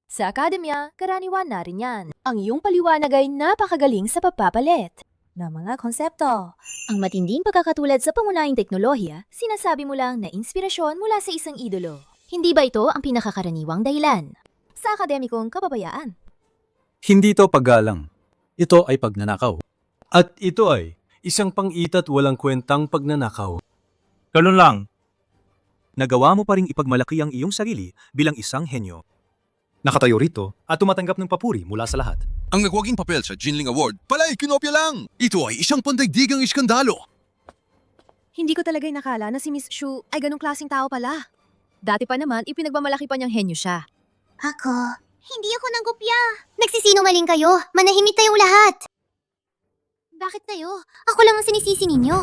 Sa akademya, karaniwan na rin yan. Ang iyong paliwanag ay napakagaling sa pagpapalit ng mga konsepto. Ang matinding pagkakatulad sa pangunahing teknolohiya, sinasabi mo lang na inspirasyon mula sa isang idolo. Hindi ba ito ang pinakakaraniwang dahilan sa akademikong kababayaan? Hindi ito paggalang. Ito ay pagnanakaw. At ito ay isang pang-itat walang kwentang pagnanakaw. Ganun lang. Nagawa mo pa ring ipagmalaki ang iyong sarili bilang isang henyo. Nakatayo rito at tumatanggap ng papuri mula sa lahat. Ang nagwaging papel sa Jinling Award, pala'y kinopya lang! Ito ay isang pandaigdigang iskandalo! Hindi ko talaga nakala na si Miss Shu ay ganong klaseng tao pala. Dati pa naman, ipinagmamalaki pa niyang henyo siya. Ako, Hindi ako nagkopya. Nagsisinungaling kayo. Manahimik kayong lahat. Bakit kayo? Ako lang ang sinisisi ninyo.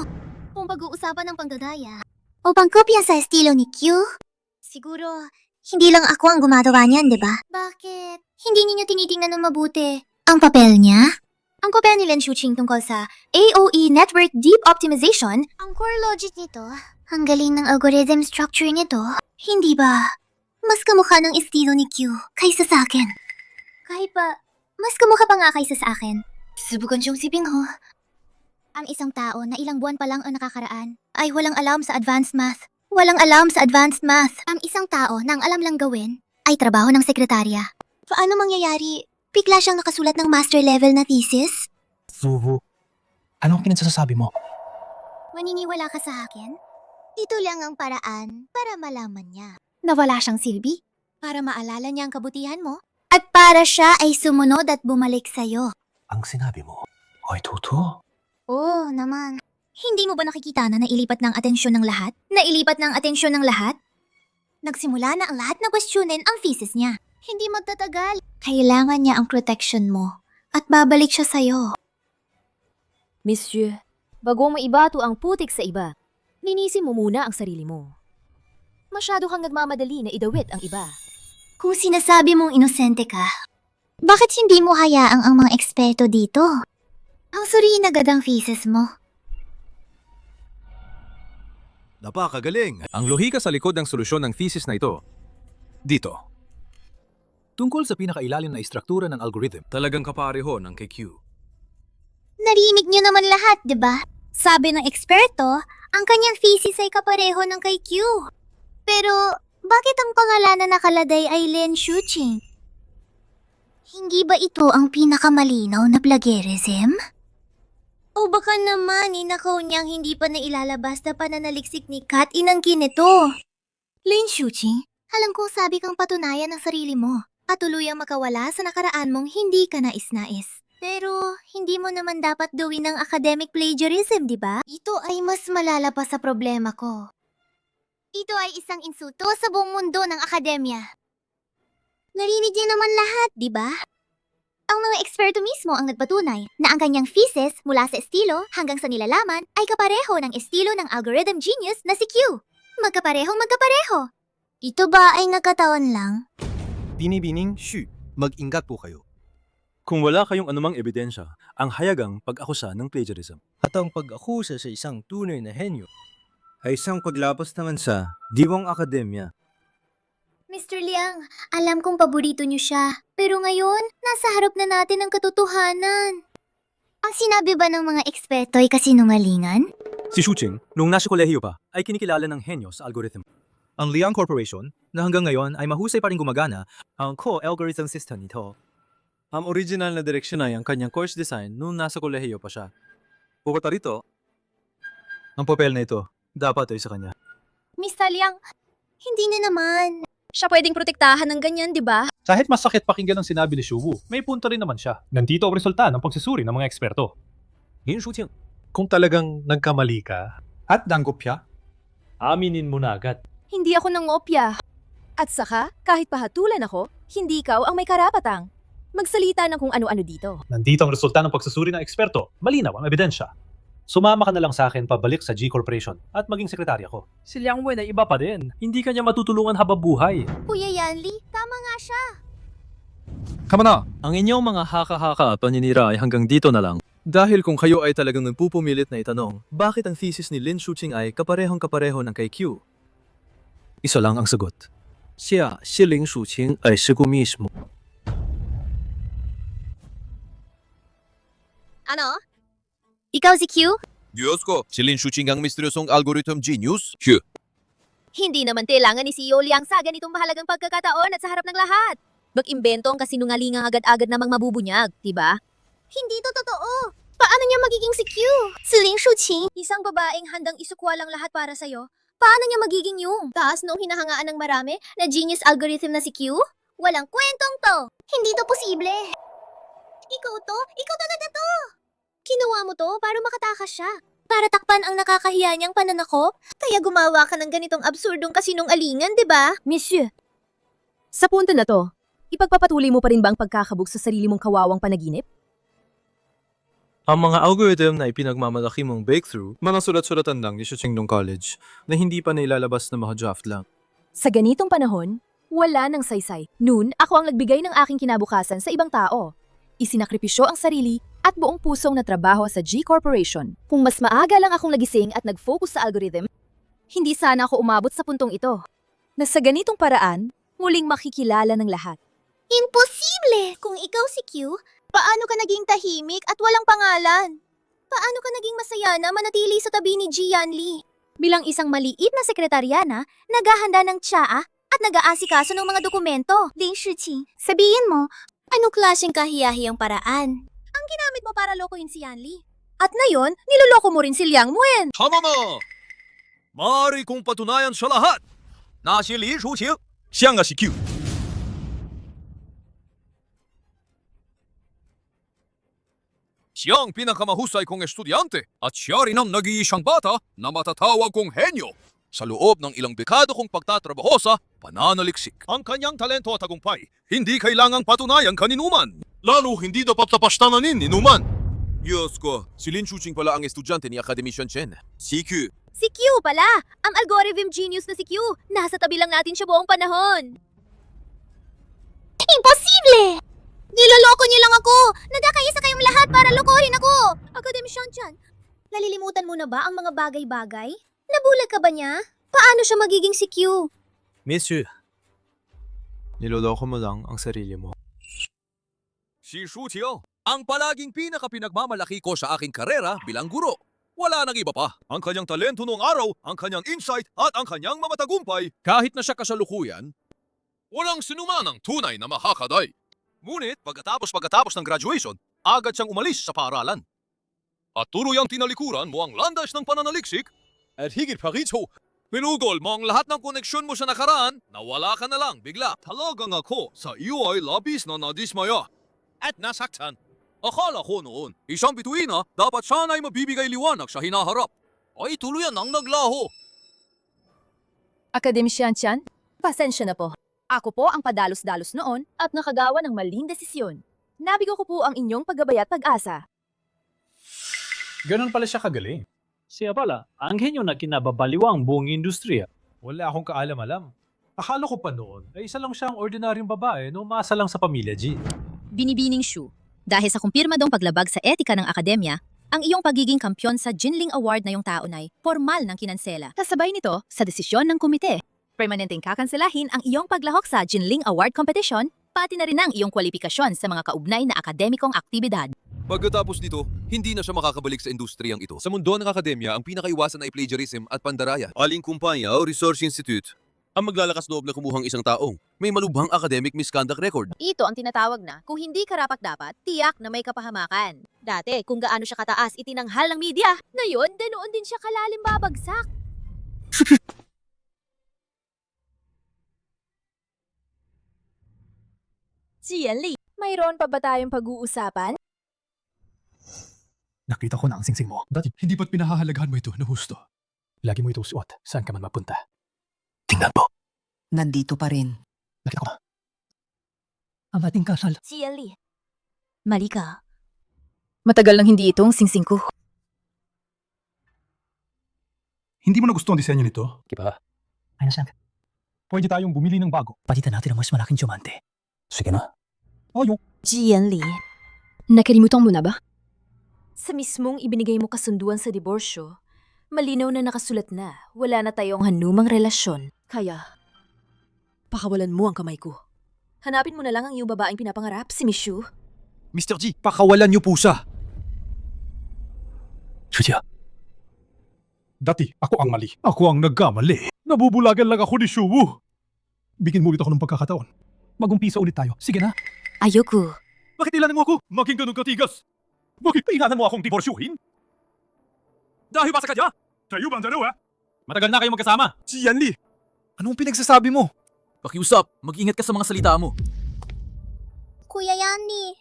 Kung pag-uusapan ng panggagaya o pangkopya sa estilo ni Q, siguro hindi lang ako ang gumagawa niyan, di ba? Bakit? Hindi ninyo tinitingnan ng mabuti ang papel niya? Ang kopya ni Lin Shuqing tungkol sa AOE Network Deep Optimization, ang core logic nito, ang galing ng algorithm structure nito, hindi ba mas kamukha ng estilo ni Q kaysa sa akin? Kahit pa, mas kamukha pa nga kaysa sa akin. Subukan siyang siping ho. Ang isang tao na ilang buwan pa lang ang nakakaraan ay walang alam sa advanced math. Walang alam sa advanced math. Ang isang tao na ang alam lang gawin ay trabaho ng sekretarya. Paano mangyayari? Bigla siyang nakasulat ng master level na thesis? Suhu, anong pinagsasabi mo? Maniniwala ka sa akin? Ito lang ang paraan para malaman niya. Nawala siyang silbi. Para maalala niya ang kabutihan mo. At para siya ay sumunod at bumalik sa'yo. Ang sinabi mo ay totoo? Oo naman. Hindi mo ba nakikita na nailipat ng atensyon ng lahat? Nailipat ng atensyon ng lahat? Nagsimula na ang lahat na questionin ang thesis niya. Hindi magtatagal. Kailangan niya ang protection mo. At babalik siya sa'yo. Monsieur, bago mo ibato ang putik sa iba, linisin mo muna ang sarili mo. Masyado kang nagmamadali na idawit ang iba. Kung sinasabi mong inosente ka, bakit hindi mo hayaang ang mga eksperto dito? Ang suriin agad ang thesis mo. Napakagaling! Ang lohika sa likod ng solusyon ng thesis na ito, dito. Tungkol sa pinakailalim na istruktura ng algorithm, talagang kapareho ng kay Q. Narinig niyo naman lahat, di ba? Sabi ng eksperto, ang kanyang thesis ay kapareho ng kay Q. Pero, bakit ang pangalan na nakalagay ay Lin Shuqing? Hindi ba ito ang pinakamalinaw na plagiarism? O baka naman inakaw niyang hindi pa nailalabas na pananaliksik ni Kat inangkin nito. Lin Shuqing, alam ko sabi kang patunayan ng sarili mo at tuluyang makawala sa nakaraan mong hindi ka nais-nais. Pero, hindi mo naman dapat gawin ng academic plagiarism, di ba? Ito ay mas malala pa sa problema ko. Ito ay isang insulto sa buong mundo ng akademya. Narinig niyo naman lahat, di ba? Ang mga eksperto mismo ang nagpatunay na ang kanyang thesis mula sa estilo hanggang sa nilalaman ay kapareho ng estilo ng algorithm genius na si Q. Magkaparehong magkapareho. Ito ba ay nagkataon lang? Binibining, shoo, mag-ingat po kayo. Kung wala kayong anumang ebidensya, ang hayagang pag-akusa ng plagiarism at ang pag-akusa sa isang tunay na henyo ay isang paglabas naman sa diwang akademya. Mr. Liang, alam kong paborito niyo siya. Pero ngayon, nasa harap na natin ang katotohanan. Ang sinabi ba ng mga eksperto ay kasinungalingan? Si Shuqing, nung nasa kolehiyo pa, ay kinikilala ng henyo sa algorithm. Ang Liang Corporation, na hanggang ngayon ay mahusay pa rin gumagana, ang core algorithm system nito. Ang original na direksyon ay ang kanyang course design nung nasa kolehiyo pa siya. Bukod pa rito, ang papel na ito, dapat ay sa kanya. Mr. Liang, hindi na naman. Siya pwedeng protektahan ng ganyan, di ba? Kahit masakit pakinggan ang sinabi ni Shuwu, may punto rin naman siya. Nandito ang resulta ng pagsusuri ng mga eksperto. Lin Shuqing, Kung talagang nagkamali ka at nanggopya, aminin mo na agad. Hindi ako nangopya. At saka, kahit pahatulan ako, hindi ikaw ang may karapatang magsalita ng kung ano-ano dito. Nandito ang resulta ng pagsusuri ng eksperto. Malinaw ang ebidensya. Sumama ka na lang sa akin pabalik sa G Corporation at maging sekretarya ko. Si Liang Wen ay iba pa din. Hindi kanya matutulungan habang buhay. Kuya Yanli, tama nga siya. Kama na! Ang inyong mga haka-haka at paninira ay hanggang dito na lang. Dahil kung kayo ay talagang nagpupumilit na itanong, bakit ang thesis ni Lin Shuqing ay kaparehong-kapareho ng kay Q? Isa lang ang sagot. Siya, si Lin Shuqing ay sigo mismo. Ano? Ikaw si Q? Diyos ko, si Lin Shuqing ang misteryosong algorithm genius? Q. Hindi naman kailangan ni CEO Liang sa ganitong mahalagang pagkakataon at sa harap ng lahat. Mag-imbento ang kasinungalingang agad-agad namang mabubunyag, di ba? Hindi to totoo. Paano niya magiging si Q? Si Lin Shuqing? Isang babaeng handang isukwalang lahat para sa'yo. Paano niya magiging yung taas noong hinahangaan ng marami na genius algorithm na si Q? Walang kwentong to. Hindi to posible. Ikaw to? Ikaw talaga to. Kinuha mo to para makatakas siya. Para takpan ang nakakahiya niyang pananakop? Kaya gumawa ka ng ganitong absurdong kasinungalingan, di ba? Monsieur, sa punto na to, Ipagpapatuloy mo pa rin ba ang pagkakabog sa sarili mong kawawang panaginip? Ang mga algorithm na ipinagmamalaki mong breakthrough, mga sulat-sulatan lang ni Shucheng nung college na hindi pa nailalabas na mga draft lang. Sa ganitong panahon, wala nang saysay. Noon, ako ang nagbigay ng aking kinabukasan sa ibang tao. Isinakripisyo ang sarili at buong pusong natrabaho sa G Corporation. Kung mas maaga lang akong nagising at nag-focus sa algorithm, hindi sana ako umabot sa puntong ito. Na sa ganitong paraan, muling makikilala ng lahat. Imposible! Kung ikaw si Q, paano ka naging tahimik at walang pangalan? Paano ka naging masaya na manatili sa tabi ni Ji Yanli? Bilang isang maliit na sekretaryana, naghahanda ng tsaa at nag-aasikaso ng mga dokumento. Lin Shiqing, sabihin mo, ano klaseng kahiyahiyang paraan? Ang ginamit mo para lokohin si Yanli. At ngayon, niloloko mo rin si Liang Muen. Tama na! Maaari kong patunayan sa lahat na si Li Shuqing siya nga si Q. Siya ang pinakamahusay kong estudyante at siya rin ang nag-iisang bata na matatawag kong henyo sa loob ng ilang dekado kong pagtatrabaho sa pananaliksik. Ang kanyang talento at tagumpay, hindi kailangang patunayan kaninuman. Lalo hindi dapat tapastanin ninuman. Diyos ko, si Lin Shuqing pala ang estudyante ni Academician Chen. Si Q. Si Q pala! Ang algorithm genius na si Q! Nasa tabi lang natin siya buong panahon! Imposible! Niloloko niyo lang ako! Nagkakaisa kayong lahat para lokohin ako! Academician Chan, nalilimutan mo na ba ang mga bagay-bagay? Nabulag ka ba niya? Paano siya magiging si Q? Miss Yu, niloloko mo lang ang sarili mo. Si Shuqing, ang palaging pinakapinagmamalaki ko sa aking karera bilang guro. Wala nang iba pa. Ang kanyang talento noong araw, ang kanyang insight at ang kanyang mamatagumpay. Kahit na siya kasalukuyan, walang sinuman ang tunay na makakaday. Ngunit pagkatapos ng graduation, agad siyang umalis sa paaralan. At tuluyang tinalikuran mo ang landas ng pananaliksik. At higit pa rito, pinugol mo ang lahat ng koneksyon mo sa nakaraan na wala ka na lang bigla. Talagang ako sa iyo ay labis na nadismaya at nasaktan. Akala ko noon, isang bituina dapat sana ay mabibigay liwanag sa hinaharap. Ay tuluyan ang naglaho. Academician Chan, pasensya na po. Ako po ang padalos-dalos noon at nakagawa ng maling desisyon. Nabigo ko po ang inyong paggabay at pag-asa. Ganun pala siya kagaling. Siya pala, ang henyo na kinababaliwa ang buong industriya. Wala akong kaalam-alam. Akala ko pa noon ay isa lang siyang ordinaryong babae na umasa lang sa pamilya G. Binibining Shu, dahil sa kumpirmadong paglabag sa etika ng akademya, ang iyong pagiging kampyon sa Jinling Award na yung taon ay formal ng kinansela. Kasabay nito sa desisyon ng komite. Permanenteng kakanselahin ang iyong paglahok sa Jinling Award competition, pati na rin ang iyong kwalifikasyon sa mga kaugnay na akademikong aktibidad. Pagkatapos nito, hindi na siya makakabalik sa industriyang ito. Sa mundo ng akademya, ang pinakaiwasan ay plagiarism at pandaraya. Aling kumpanya o research institute ang maglalakas loob na kumuhang isang taong may malubhang academic misconduct record. Ito ang tinatawag na, kung hindi karapat-dapat, tiyak na may kapahamakan. Dati, kung gaano siya kataas itinanghal ng media, ngayon, ganoon din siya kalalim babagsak. Si Yanli, mayroon pa ba tayong pag-uusapan? Nakita ko na ang singsing mo. Dati, hindi ba't pinahahalagahan mo ito na husto? Lagi mo ito suot. Saan ka man mapunta? Tingnan mo. Nandito pa rin. Nakita ko na. Ang ating kasal. Si Yanli, mali ka. Matagal nang hindi ito ang singsing ko. Hindi mo nagustuhan ang disenyo nito? Kiba? Ay nasaan ka? Pwede tayong bumili ng bago. Palitan natin ang mas malaking diamante. Sige na. Ayaw. Ji Yanli, nakalimutan mo na ba? Sa mismong ibinigay mo kasunduan sa diborsyo, malinaw na nakasulat na wala na tayong hanumang relasyon. Kaya, pakawalan mo ang kamay ko. Hanapin mo na lang ang iyong babaeng pinapangarap, si Mishu. Mr. G, pakawalan niyo po siya. Shuja. Dati, ako ang mali. Ako ang nagkamali. Nabubulagan lang ako ni Shuwu. Bigyan mo ulit ako ng pagkakataon. Mag-umpisa ulit tayo. Sige na. Ayoko. Bakit ilanin mo ako? Maging ganun katigas. Bakit inanan mo akong diborsyuhin? Dahil ba sa kanya? Tayo ba ang dalawa? Matagal na kayong magkasama. Si Yanli, anong pinagsasabi mo? Pakiusap, mag-ingat ka sa mga salita mo. Kuya Yanli.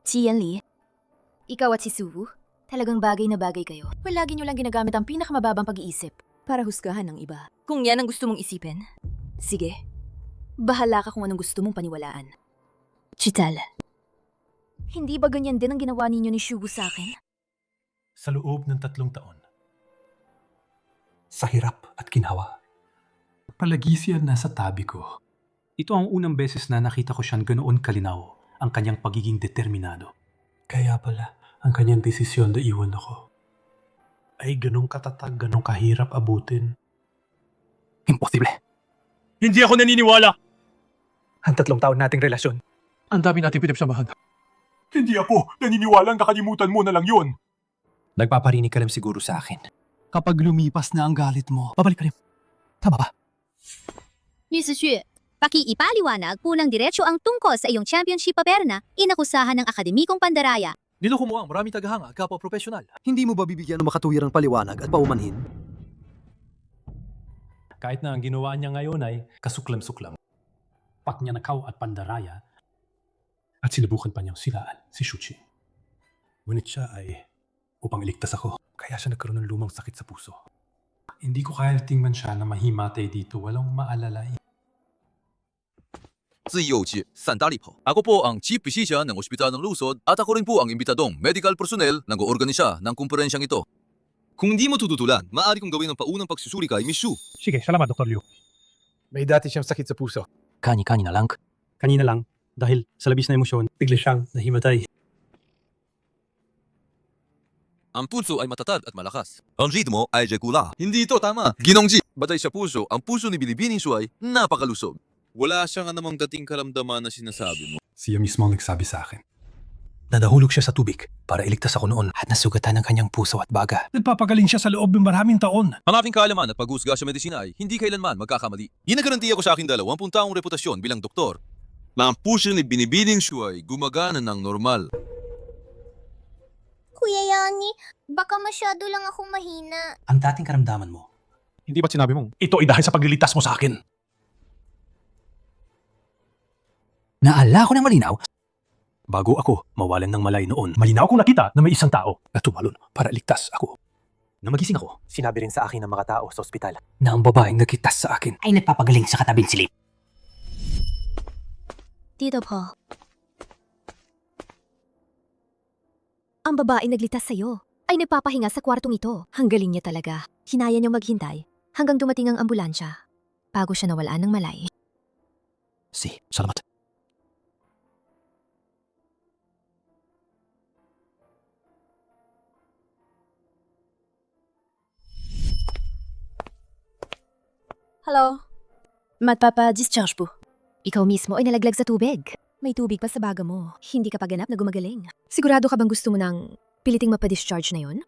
Si Yanli, ikaw at si Suwu, talagang bagay na bagay kayo. Palagi nyo lang ginagamit ang pinakamababang pag-iisip para husgahan ng iba. Kung yan ang gusto mong isipin, sige. Bahala ka kung anong gusto mong paniwalaan. Chital, hindi ba ganyan din ang ginawa ninyo ni Shubu sa akin? Sa loob ng 3 taon. Sa hirap at ginawa. Palagi siya nasa tabi ko. Ito ang unang beses na nakita ko siyang ganoon kalinaw ang kanyang pagiging determinado. Kaya pala, ang kanyang desisyon na iwan ako ay ganong katatag, ganong kahirap abutin. Imposible. Hindi ako naniniwala! Ang 3 taon nating relasyon. Ang dami natin pinagsamahan. Hindi ako naniniwala, nakalimutan mo na lang yun. Nagpaparinig ka lang siguro sa akin. Kapag lumipas na ang galit mo, babalik ka rin. Tama ba? Miss Xu, pakiipaliwanag po ng diretsyo ang tungkol sa iyong championship paper na inakusahan ng akademikong pandaraya. Niloko mo ang maraming tagahanga, kapwa profesional. Hindi mo ba bibigyan ng makatwirang paliwanag at paumanhin? Kahit na ang ginawa niya ngayon ay kasuklam-suklam. Pak niya nakaw at pandaraya at sinubukan pa niyang silaan si Shuchi. Ngunit siya ay upang iligtas ako. Kaya siya nagkaroon ng lumang sakit sa puso. Hindi ko kaya tingnan siya na mahimatay dito walang maalala. Ziyoji, Sandalipo. Ako po ang Chief Physician ng Ospital ng Luzon at ako rin po ang imbitadong medical personnel na nag-oorganisa ng kumperensyang ito. Kung di mo tututulan, maaari kong gawin ang paunang pagsusuri kay Miss Shu. Sige, salamat Dr. Liu. May dati siyang sakit sa puso. Kani-kani na lang. Kanina lang, dahil sa labis na emosyon, bigla siyang nahimatay. Ang puso ay matatag at malakas. Ang ritmo ay regula. Hindi ito tama. Ginongji, batay sa puso, ang puso ni Binibining Shu ay napakalusog. Wala siya nga namang dating karamdaman na sinasabi mo. Siya mismo ang nagsabi sa akin. Nadahulog siya sa tubig para iligtas ako noon at nasugatan ng kanyang puso at baga. Nagpapagaling siya sa loob ng maraming taon. Ang aking kaalaman at paghusga sa medisina ay hindi kailanman magkakamali. Ginagarantiya ko sa aking 20 taong reputasyon bilang doktor na ang puso ni Binibining Shu ay gumagana ng normal. Kuya Yani, baka masyado lang akong mahina. Ang dating karamdaman mo. Hindi ba't sinabi mong? Ito ay dahil sa paglilitas mo sa akin. Naala ko ng malinaw. Bago ako mawalan ng malay noon, malinaw kong nakita na may isang tao na tumalon para ligtas ako. Na magising ako, sinabi rin sa akin ng mga tao sa ospital na ang babaeng nagkitas sa akin ay nagpapagaling sa katabing silip. Tito po, Ang babaeng naglitas sa'yo ay nagpapahinga sa kwartong ito. Ang galing niya talaga. Hinaya niyang maghintay hanggang dumating ang ambulansya bago siya nawalaan ng malay. Salamat. Hello? Magpapa-discharge po. Ikaw mismo ay nalaglag sa tubig. May tubig pa sa baga mo. Hindi ka pa ganap na gumagaling. Sigurado ka bang gusto mo ng piliting mapa-discharge na yon?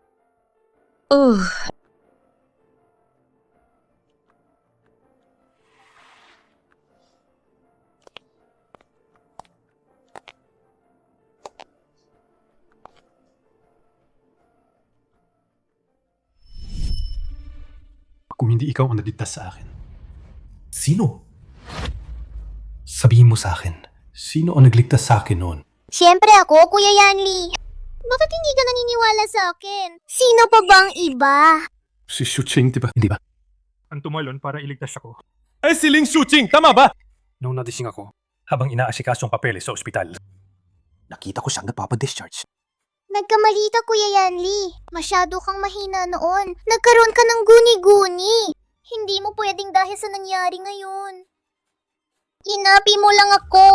Kung hindi ikaw ang naligtas sa akin. Sino? Sabihin mo sa akin, sino ang nagligtas sa akin noon? siyempre ako, Kuya Yanli. Bakit hindi ka naniniwala sa akin? Sino pa bang iba? Si Shuching, di ba? Hindi ba? Ang tumalon para iligtas ako. Ay, si Ling Shuching! Tama ba? Nung nadising ako, habang inaasikaso ang papeles sa ospital, nakita ko siyang nagpapadischarge. Nagkamali ka, Kuya Yanli. Masyado kang mahina noon. Nagkaroon ka ng guni-guni. Hindi mo pwedeng dahil sa nangyari ngayon. Inapi mo lang ako.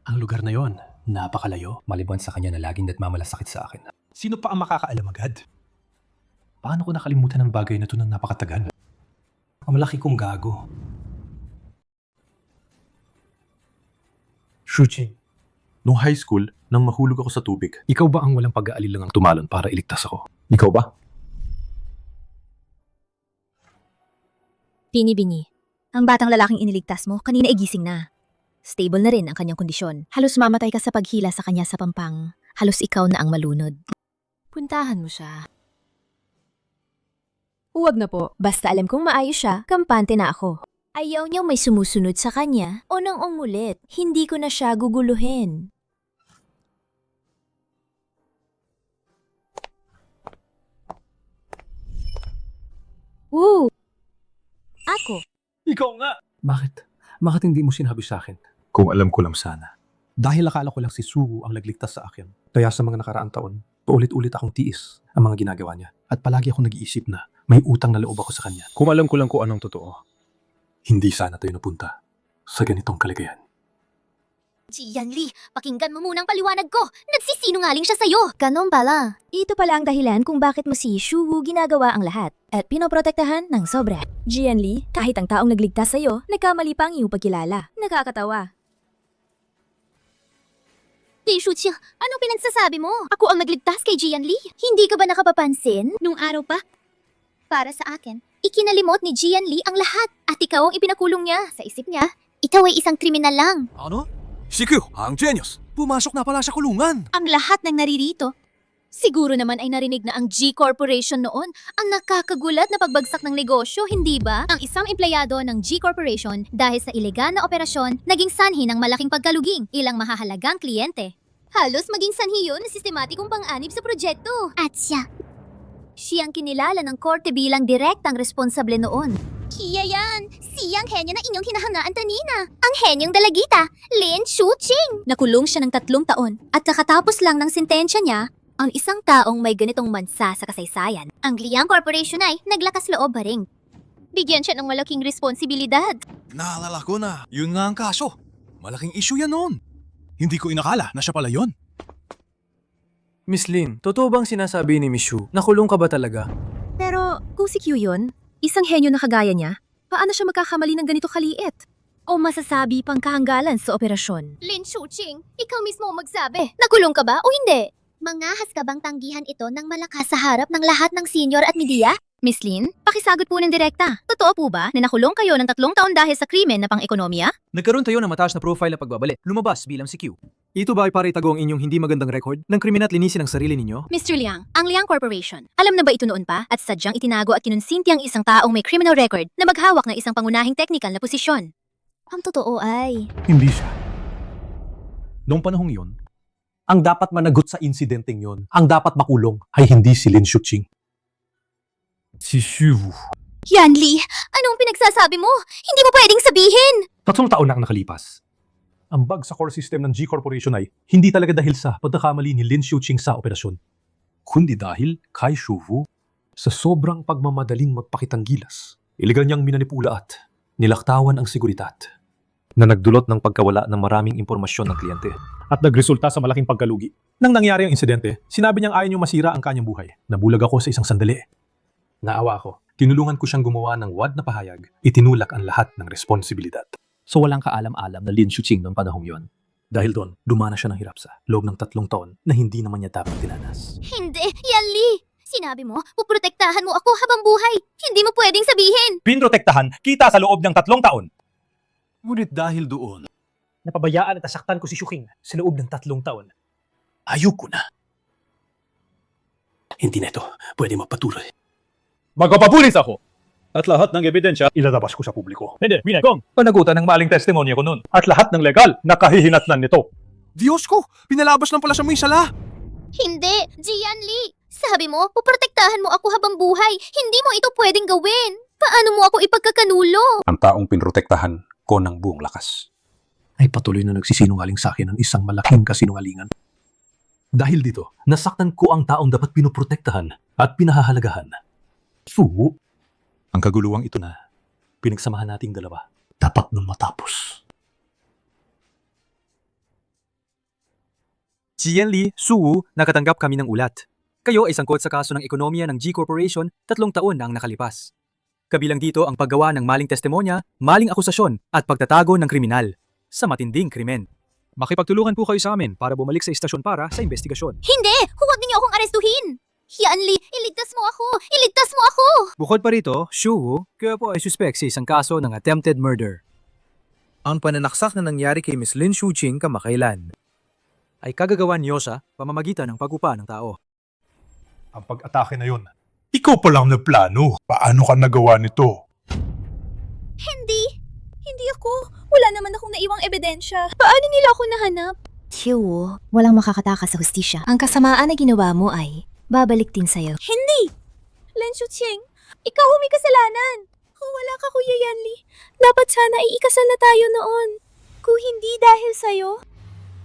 Ang lugar na yon, napakalayo, maliban sa kanya na laging nagmamalasakit sa akin. Sino pa ang makakaalam agad? Paano ko nakalimutan ang bagay na ito ng napakatagal? Ang malaki kong gago. Shuching, nung high school, nang mahulog ako sa tubig, ikaw ba ang walang pag-aalilangang tumalon para iligtas ako? Ikaw ba? Bini-bini, ang batang lalaking iniligtas mo kanina ay gising na. Stable na rin ang kanyang kondisyon. Halos mamatay ka sa paghila sa kanya sa pampang. Halos ikaw na ang malunod. Puntahan mo siya. Huwag na po. Basta alam kong maayos siya, kampante na ako. Ayaw niyo may sumusunod sa kanya o nang umulit. Hindi ko na siya guguluhin. Woo! Ako, Ikaw nga! Bakit? Bakit hindi mo sinabi sa akin? Kung alam ko lang sana. Dahil akala ko lang si Suwu ang nagligtas sa akin. Kaya sa mga nakaraang taon, paulit-ulit akong tiis ang mga ginagawa niya. At palagi akong nag-iisip na may utang na loob ako sa kanya. Kung alam ko lang kung anong totoo, hindi sana tayo napunta sa ganitong kalagayan. Jianli, pakinggan mo munang paliwanag ko. Nagsisinungaling siya sa'yo. Ganon pala. Ito pala ang dahilan kung bakit mo si Shuwu ginagawa ang lahat at pinoprotektahan ng sobra. Jianli, kahit ang taong nagligtas sa'yo, nagkamali pa ang iyong pagkilala. Nakakatawa. Li Shuqing, anong pinagsasabi mo? Ako ang nagligtas kay Jianli. Hindi ka ba nakapapansin? Nung araw pa? Para sa akin, ikinalimot ni Jianli ang lahat at ikaw ang ipinakulong niya. Sa isip niya, ikaw ay isang kriminal lang. Ano? Si Q, ang genius. Pumasok na pala sa kulungan. Ang lahat ng naririto. Siguro naman ay narinig na ang G Corporation noon ang nakakagulat na pagbagsak ng negosyo, hindi ba? Ang isang empleyado ng G Corporation dahil sa ilegal na operasyon naging sanhi ng malaking pagkaluging ilang mahahalagang kliyente. Halos maging sanhi yun na sistematikong pang-anib sa proyekto. At siyang kinilala ng korte bilang direktang responsable noon. Siya yan! Siyang henyo na inyong hinahangaan kanina. Ang henyong dalagita, Lin Shuqing. Nakulong siya ng 3 taon at kakatapos lang ng sentensya niya, ang isang taong may ganitong mansa sa kasaysayan. Ang Liang Corporation ay naglakas loob ba ring. Bigyan siya ng malaking responsibilidad. Naalala ko na, yun nga ang kaso. Malaking issue yan noon. Hindi ko inakala na siya pala yun. Miss Lin, totoo bang sinasabi ni Miss Shu? Nakulong ka ba talaga? Pero kung si Q yun, isang henyo na kagaya niya, paano siya magkakamali ng ganito kaliit? O masasabi pang kahanggalan sa operasyon? Lin Shuqing, ikaw mismo ang magsabi. Nakulong ka ba o hindi? Mangahas ka bang tanggihan ito ng malakas sa harap ng lahat ng senior at media? Miss Lin, pakisagot po ng direkta. Totoo po ba na nakulong kayo ng 3 taon dahil sa krimen na pang-ekonomiya? Nagkaroon tayo ng mataas na profile na pagbabali. Lumabas bilang si Q. Ito ba ay para itago ang inyong hindi magandang record ng krimen at linisin ang sarili ninyo? Mr. Liang, ang Liang Corporation, alam na ba ito noon pa at sadyang itinago at kinonsinti ang isang taong may criminal record na maghawak ng isang pangunahing technical na posisyon? Ang totoo ay... Hindi siya. Noong panahong yun, ang dapat managot sa insidenteng yon, ang dapat makulong ay hindi si Lin Shuqing. Si Shuwu. Yanli, anong pinagsasabi mo? Hindi mo pwedeng sabihin! 3 taon na ang nakalipas. Ang bug sa core system ng G Corporation ay hindi talaga dahil sa pagkakamali ni Lin Shuqing sa operasyon, kundi dahil kay Shuwu sa sobrang pagmamadaling magpakitang gilas. Iligal niyang minanipula at nilaktawan ang seguridad na nagdulot ng pagkawala ng maraming impormasyon ng kliyente at nagresulta sa malaking pagkalugi. Nang nangyari ang insidente, sinabi niyang ayaw niyang masira ang kanyang buhay. Nabulag ako sa isang sandali. Naawa ko. Tinulungan ko siyang gumawa ng wad na pahayag. Itinulak ang lahat ng responsibilidad. So walang kaalam-alam na Lin Shuqing noong panahong yon. Dahil doon, dumana siya ng hirap sa loob ng 3 taon na hindi naman niya dapat tinanas. Hindi, Yanli! Sinabi mo, puprotektahan mo ako habang buhay. Hindi mo pwedeng sabihin! Pinrotektahan kita sa loob ng 3 taon. Ngunit dahil doon, Napabayaan at nasaktan ko si Shuqing sa loob ng 3 taon. Ayoko na. Hindi na ito pwede magpatuloy. Magpapapulis ako! At lahat ng ebidensya ilalabas ko sa publiko. Hindi, Winay, panagutan ng maling testimonya ko noon. At lahat ng legal na kahihinatnan nito. Diyos ko, pinalabas lang pala sa may sala. Hindi, Jianli! Sabi mo, puprotektahan mo ako habang buhay. Hindi mo ito pwedeng gawin. Paano mo ako ipagkakanulo? Ang taong pinrotektahan ko ng buong lakas ay patuloy na nagsisinungaling sa akin ng isang malaking kasinungalingan. Dahil dito, nasaktan ko ang taong dapat pinoprotektahan at pinahahalagahan. Fu, ang kaguluwang ito na pinagsamahan nating dalawa, dapat nang matapos. Jianli, Suwu, nakatanggap kami ng ulat. Kayo ay sangkot sa kaso ng ekonomiya ng G Corporation 3 taon na ang nakalipas. Kabilang dito ang paggawa ng maling testimonya, maling akusasyon at pagtatago ng kriminal sa matinding krimen. Makipagtulungan po kayo sa amin para bumalik sa istasyon para sa investigasyon. Hindi! Huwag ninyo akong arestuhin! Yanli, iligtas mo ako! Iligtas mo ako! Bukod pa rito, Shuwu, kayo po ay suspect sa isang kaso ng attempted murder. Ang pananaksak na nangyari kay Miss Lin Shuqing kamakailan ay kagagawan niyo sa pamamagitan ng pag-upa ng tao. Ang pag-atake na yun, ikaw pa lang na plano. Paano ka nagawa nito? Hindi ako. Wala naman akong naiwang ebidensya. Paano nila ako nahanap? Qiu, walang makakatakas sa hustisya. Ang kasamaan na ginawa mo ay babalik din sa'yo. Hindi! Lin Shuqing, ikaw may kasalanan. Kung wala ka, Kuya Yanli, dapat sana ay ikasal na tayo noon. Kung hindi dahil sa'yo,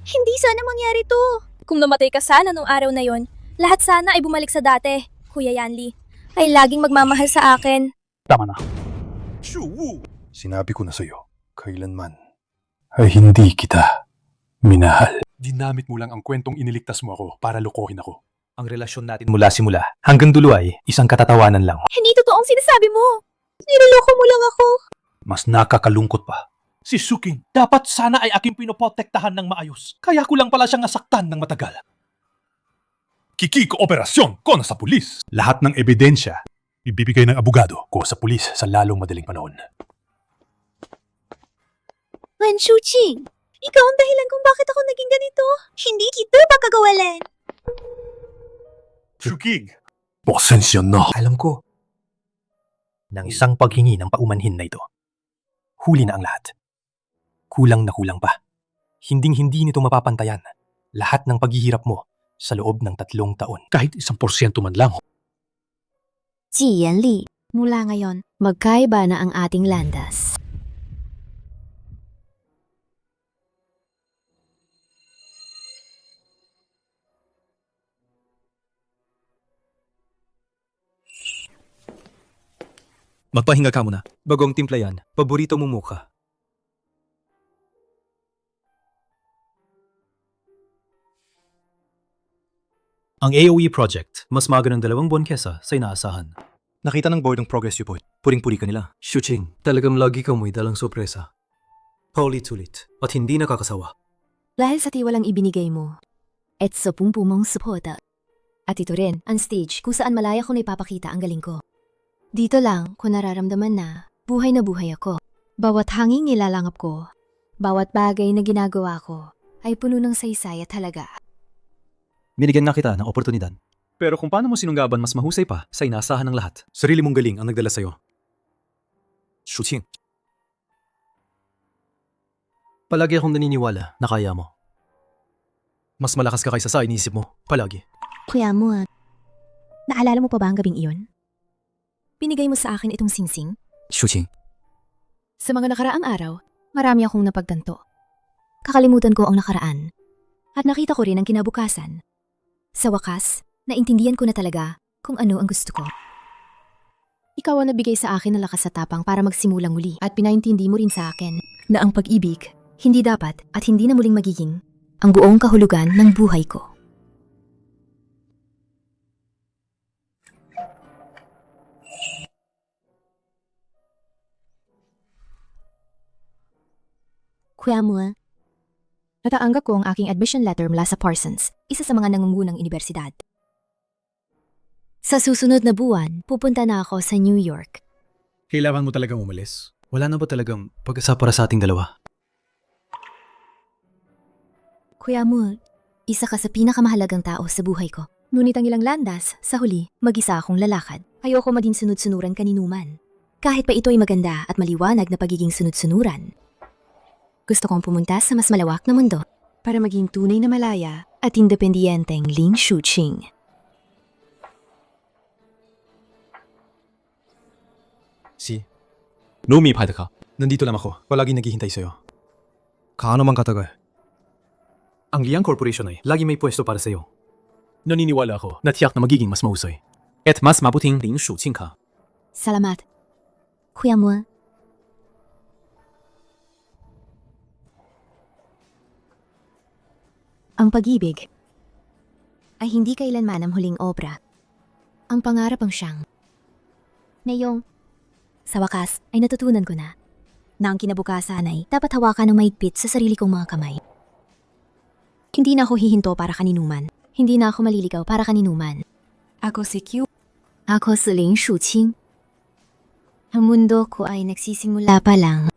hindi sana mangyari to. Kung namatay ka sana nung araw na yon, lahat sana ay bumalik sa dati. Kuya Yanli, ay laging magmamahal sa akin. Tama na. Sinabi ko na sa'yo, kailanman ay hindi kita minahal. Ginamit mo lang ang kwentong iniligtas mo ako para lokohin ako. Ang relasyon natin mula simula hanggang dulo ay isang katatawanan lang. Hindi totoong sinasabi mo. Niloloko mo lang ako. Mas nakakalungkot pa. Si Suking, dapat sana ay aking pinoprotektahan ng maayos. Kaya ko lang pala siyang nasaktan ng matagal. Kikikooperasyon ko na sa pulis. Lahat ng ebidensya, ibibigay ng abogado ko sa pulis sa lalong madaling panahon. Wen Shuqing, ikaw ang dahilan kung bakit ako naging ganito. Hindi kita pagkagawalan. Suking! Pasensya na. Alam ko, ng isang paghingi ng paumanhin na ito, huli na ang lahat. Kulang na kulang pa. Hinding-hindi nito mapapantayan lahat ng paghihirap mo sa loob ng 3 taon. Kahit 1% man lang. Ji Yanli, mula ngayon, magkaiba na ang ating landas. Magpahinga ka muna. Bagong timpla yan. Paborito mo mukha. Ang AOE project, mas maga ng 2 buwan kesa sa inaasahan. Nakita ng board ng progress report. Puring-puri ka nila. Shuqing, talagang lagi ka may dalang sorpresa. Paulit-ulit at hindi nakakasawa. Dahil sa tiwalang ibinigay mo, at sa pumpu mong suporta. At ito rin, ang stage kung saan malaya ko na ipapakita ang galing ko. Dito lang ko nararamdaman na buhay ako. Bawat hanging nilalangap ko, bawat bagay na ginagawa ko, ay puno ng saysay at halaga. Binigyan na kita ng oportunidad. Pero kung paano mo sinunggaban mas mahusay pa sa inaasahan ng lahat, sarili mong galing ang nagdala sa'yo. Shuqing. Palagi akong naniniwala na kaya mo. Mas malakas ka kaysa sa iniisip mo, palagi. Kuya mo, naalala mo pa ba ang gabing iyon? Binigay mo sa akin itong singsing? Shuqing. Sa mga nakaraang araw, marami akong napagtanto. Kakalimutan ko ang nakaraan. At nakita ko rin ang kinabukasan. Sa wakas, naintindihan ko na talaga kung ano ang gusto ko. Ikaw ang nabigay sa akin ng lakas at tapang para magsimulang muli at pinaintindi mo rin sa akin na ang pag-ibig hindi dapat at hindi na muling magiging ang buong kahulugan ng buhay ko. Kuya mo, nataanggap ko ang aking admission letter mula sa Parsons, isa sa mga nangungunang unibersidad. Sa susunod na buwan, pupunta na ako sa New York. Kailangan mo talagang umalis? Wala na ba talagang pag-asa para sa ating dalawa? Kuya mo, isa ka sa pinakamahalagang tao sa buhay ko. Ngunit ang ilang landas, sa huli, mag-isa akong lalakad. Ayoko maging sunod-sunuran kaninuman. Kahit pa ito ay maganda at maliwanag na pagiging sunod-sunuran. Gusto kong pumunta sa mas malawak na mundo para maging tunay na malaya at independiyenteng Ling Shuqing. Lumipad ka. Nandito lang ako. Palaging naghihintay sa'yo. Kaano man katagal? Ang Liang Corporation ay lagi may pwesto para sa'yo. Naniniwala ako na tiyak na magiging mas mahusay. At mas mabuting Ling Shuqing ka. Salamat. Kuya mo. Ang pag-ibig ay hindi kailanman ang huling obra. Ang pangarap ang siyang. Ngayong, sa wakas ay natutunan ko na ang kinabukasan ay dapat hawakan ng mahigpit sa sarili kong mga kamay. Hindi na ako hihinto para kaninuman. Hindi na ako maliligaw para kaninuman. Ako si Q. Ako si Ling Shuqing. Ang mundo ko ay nagsisimula pa lang.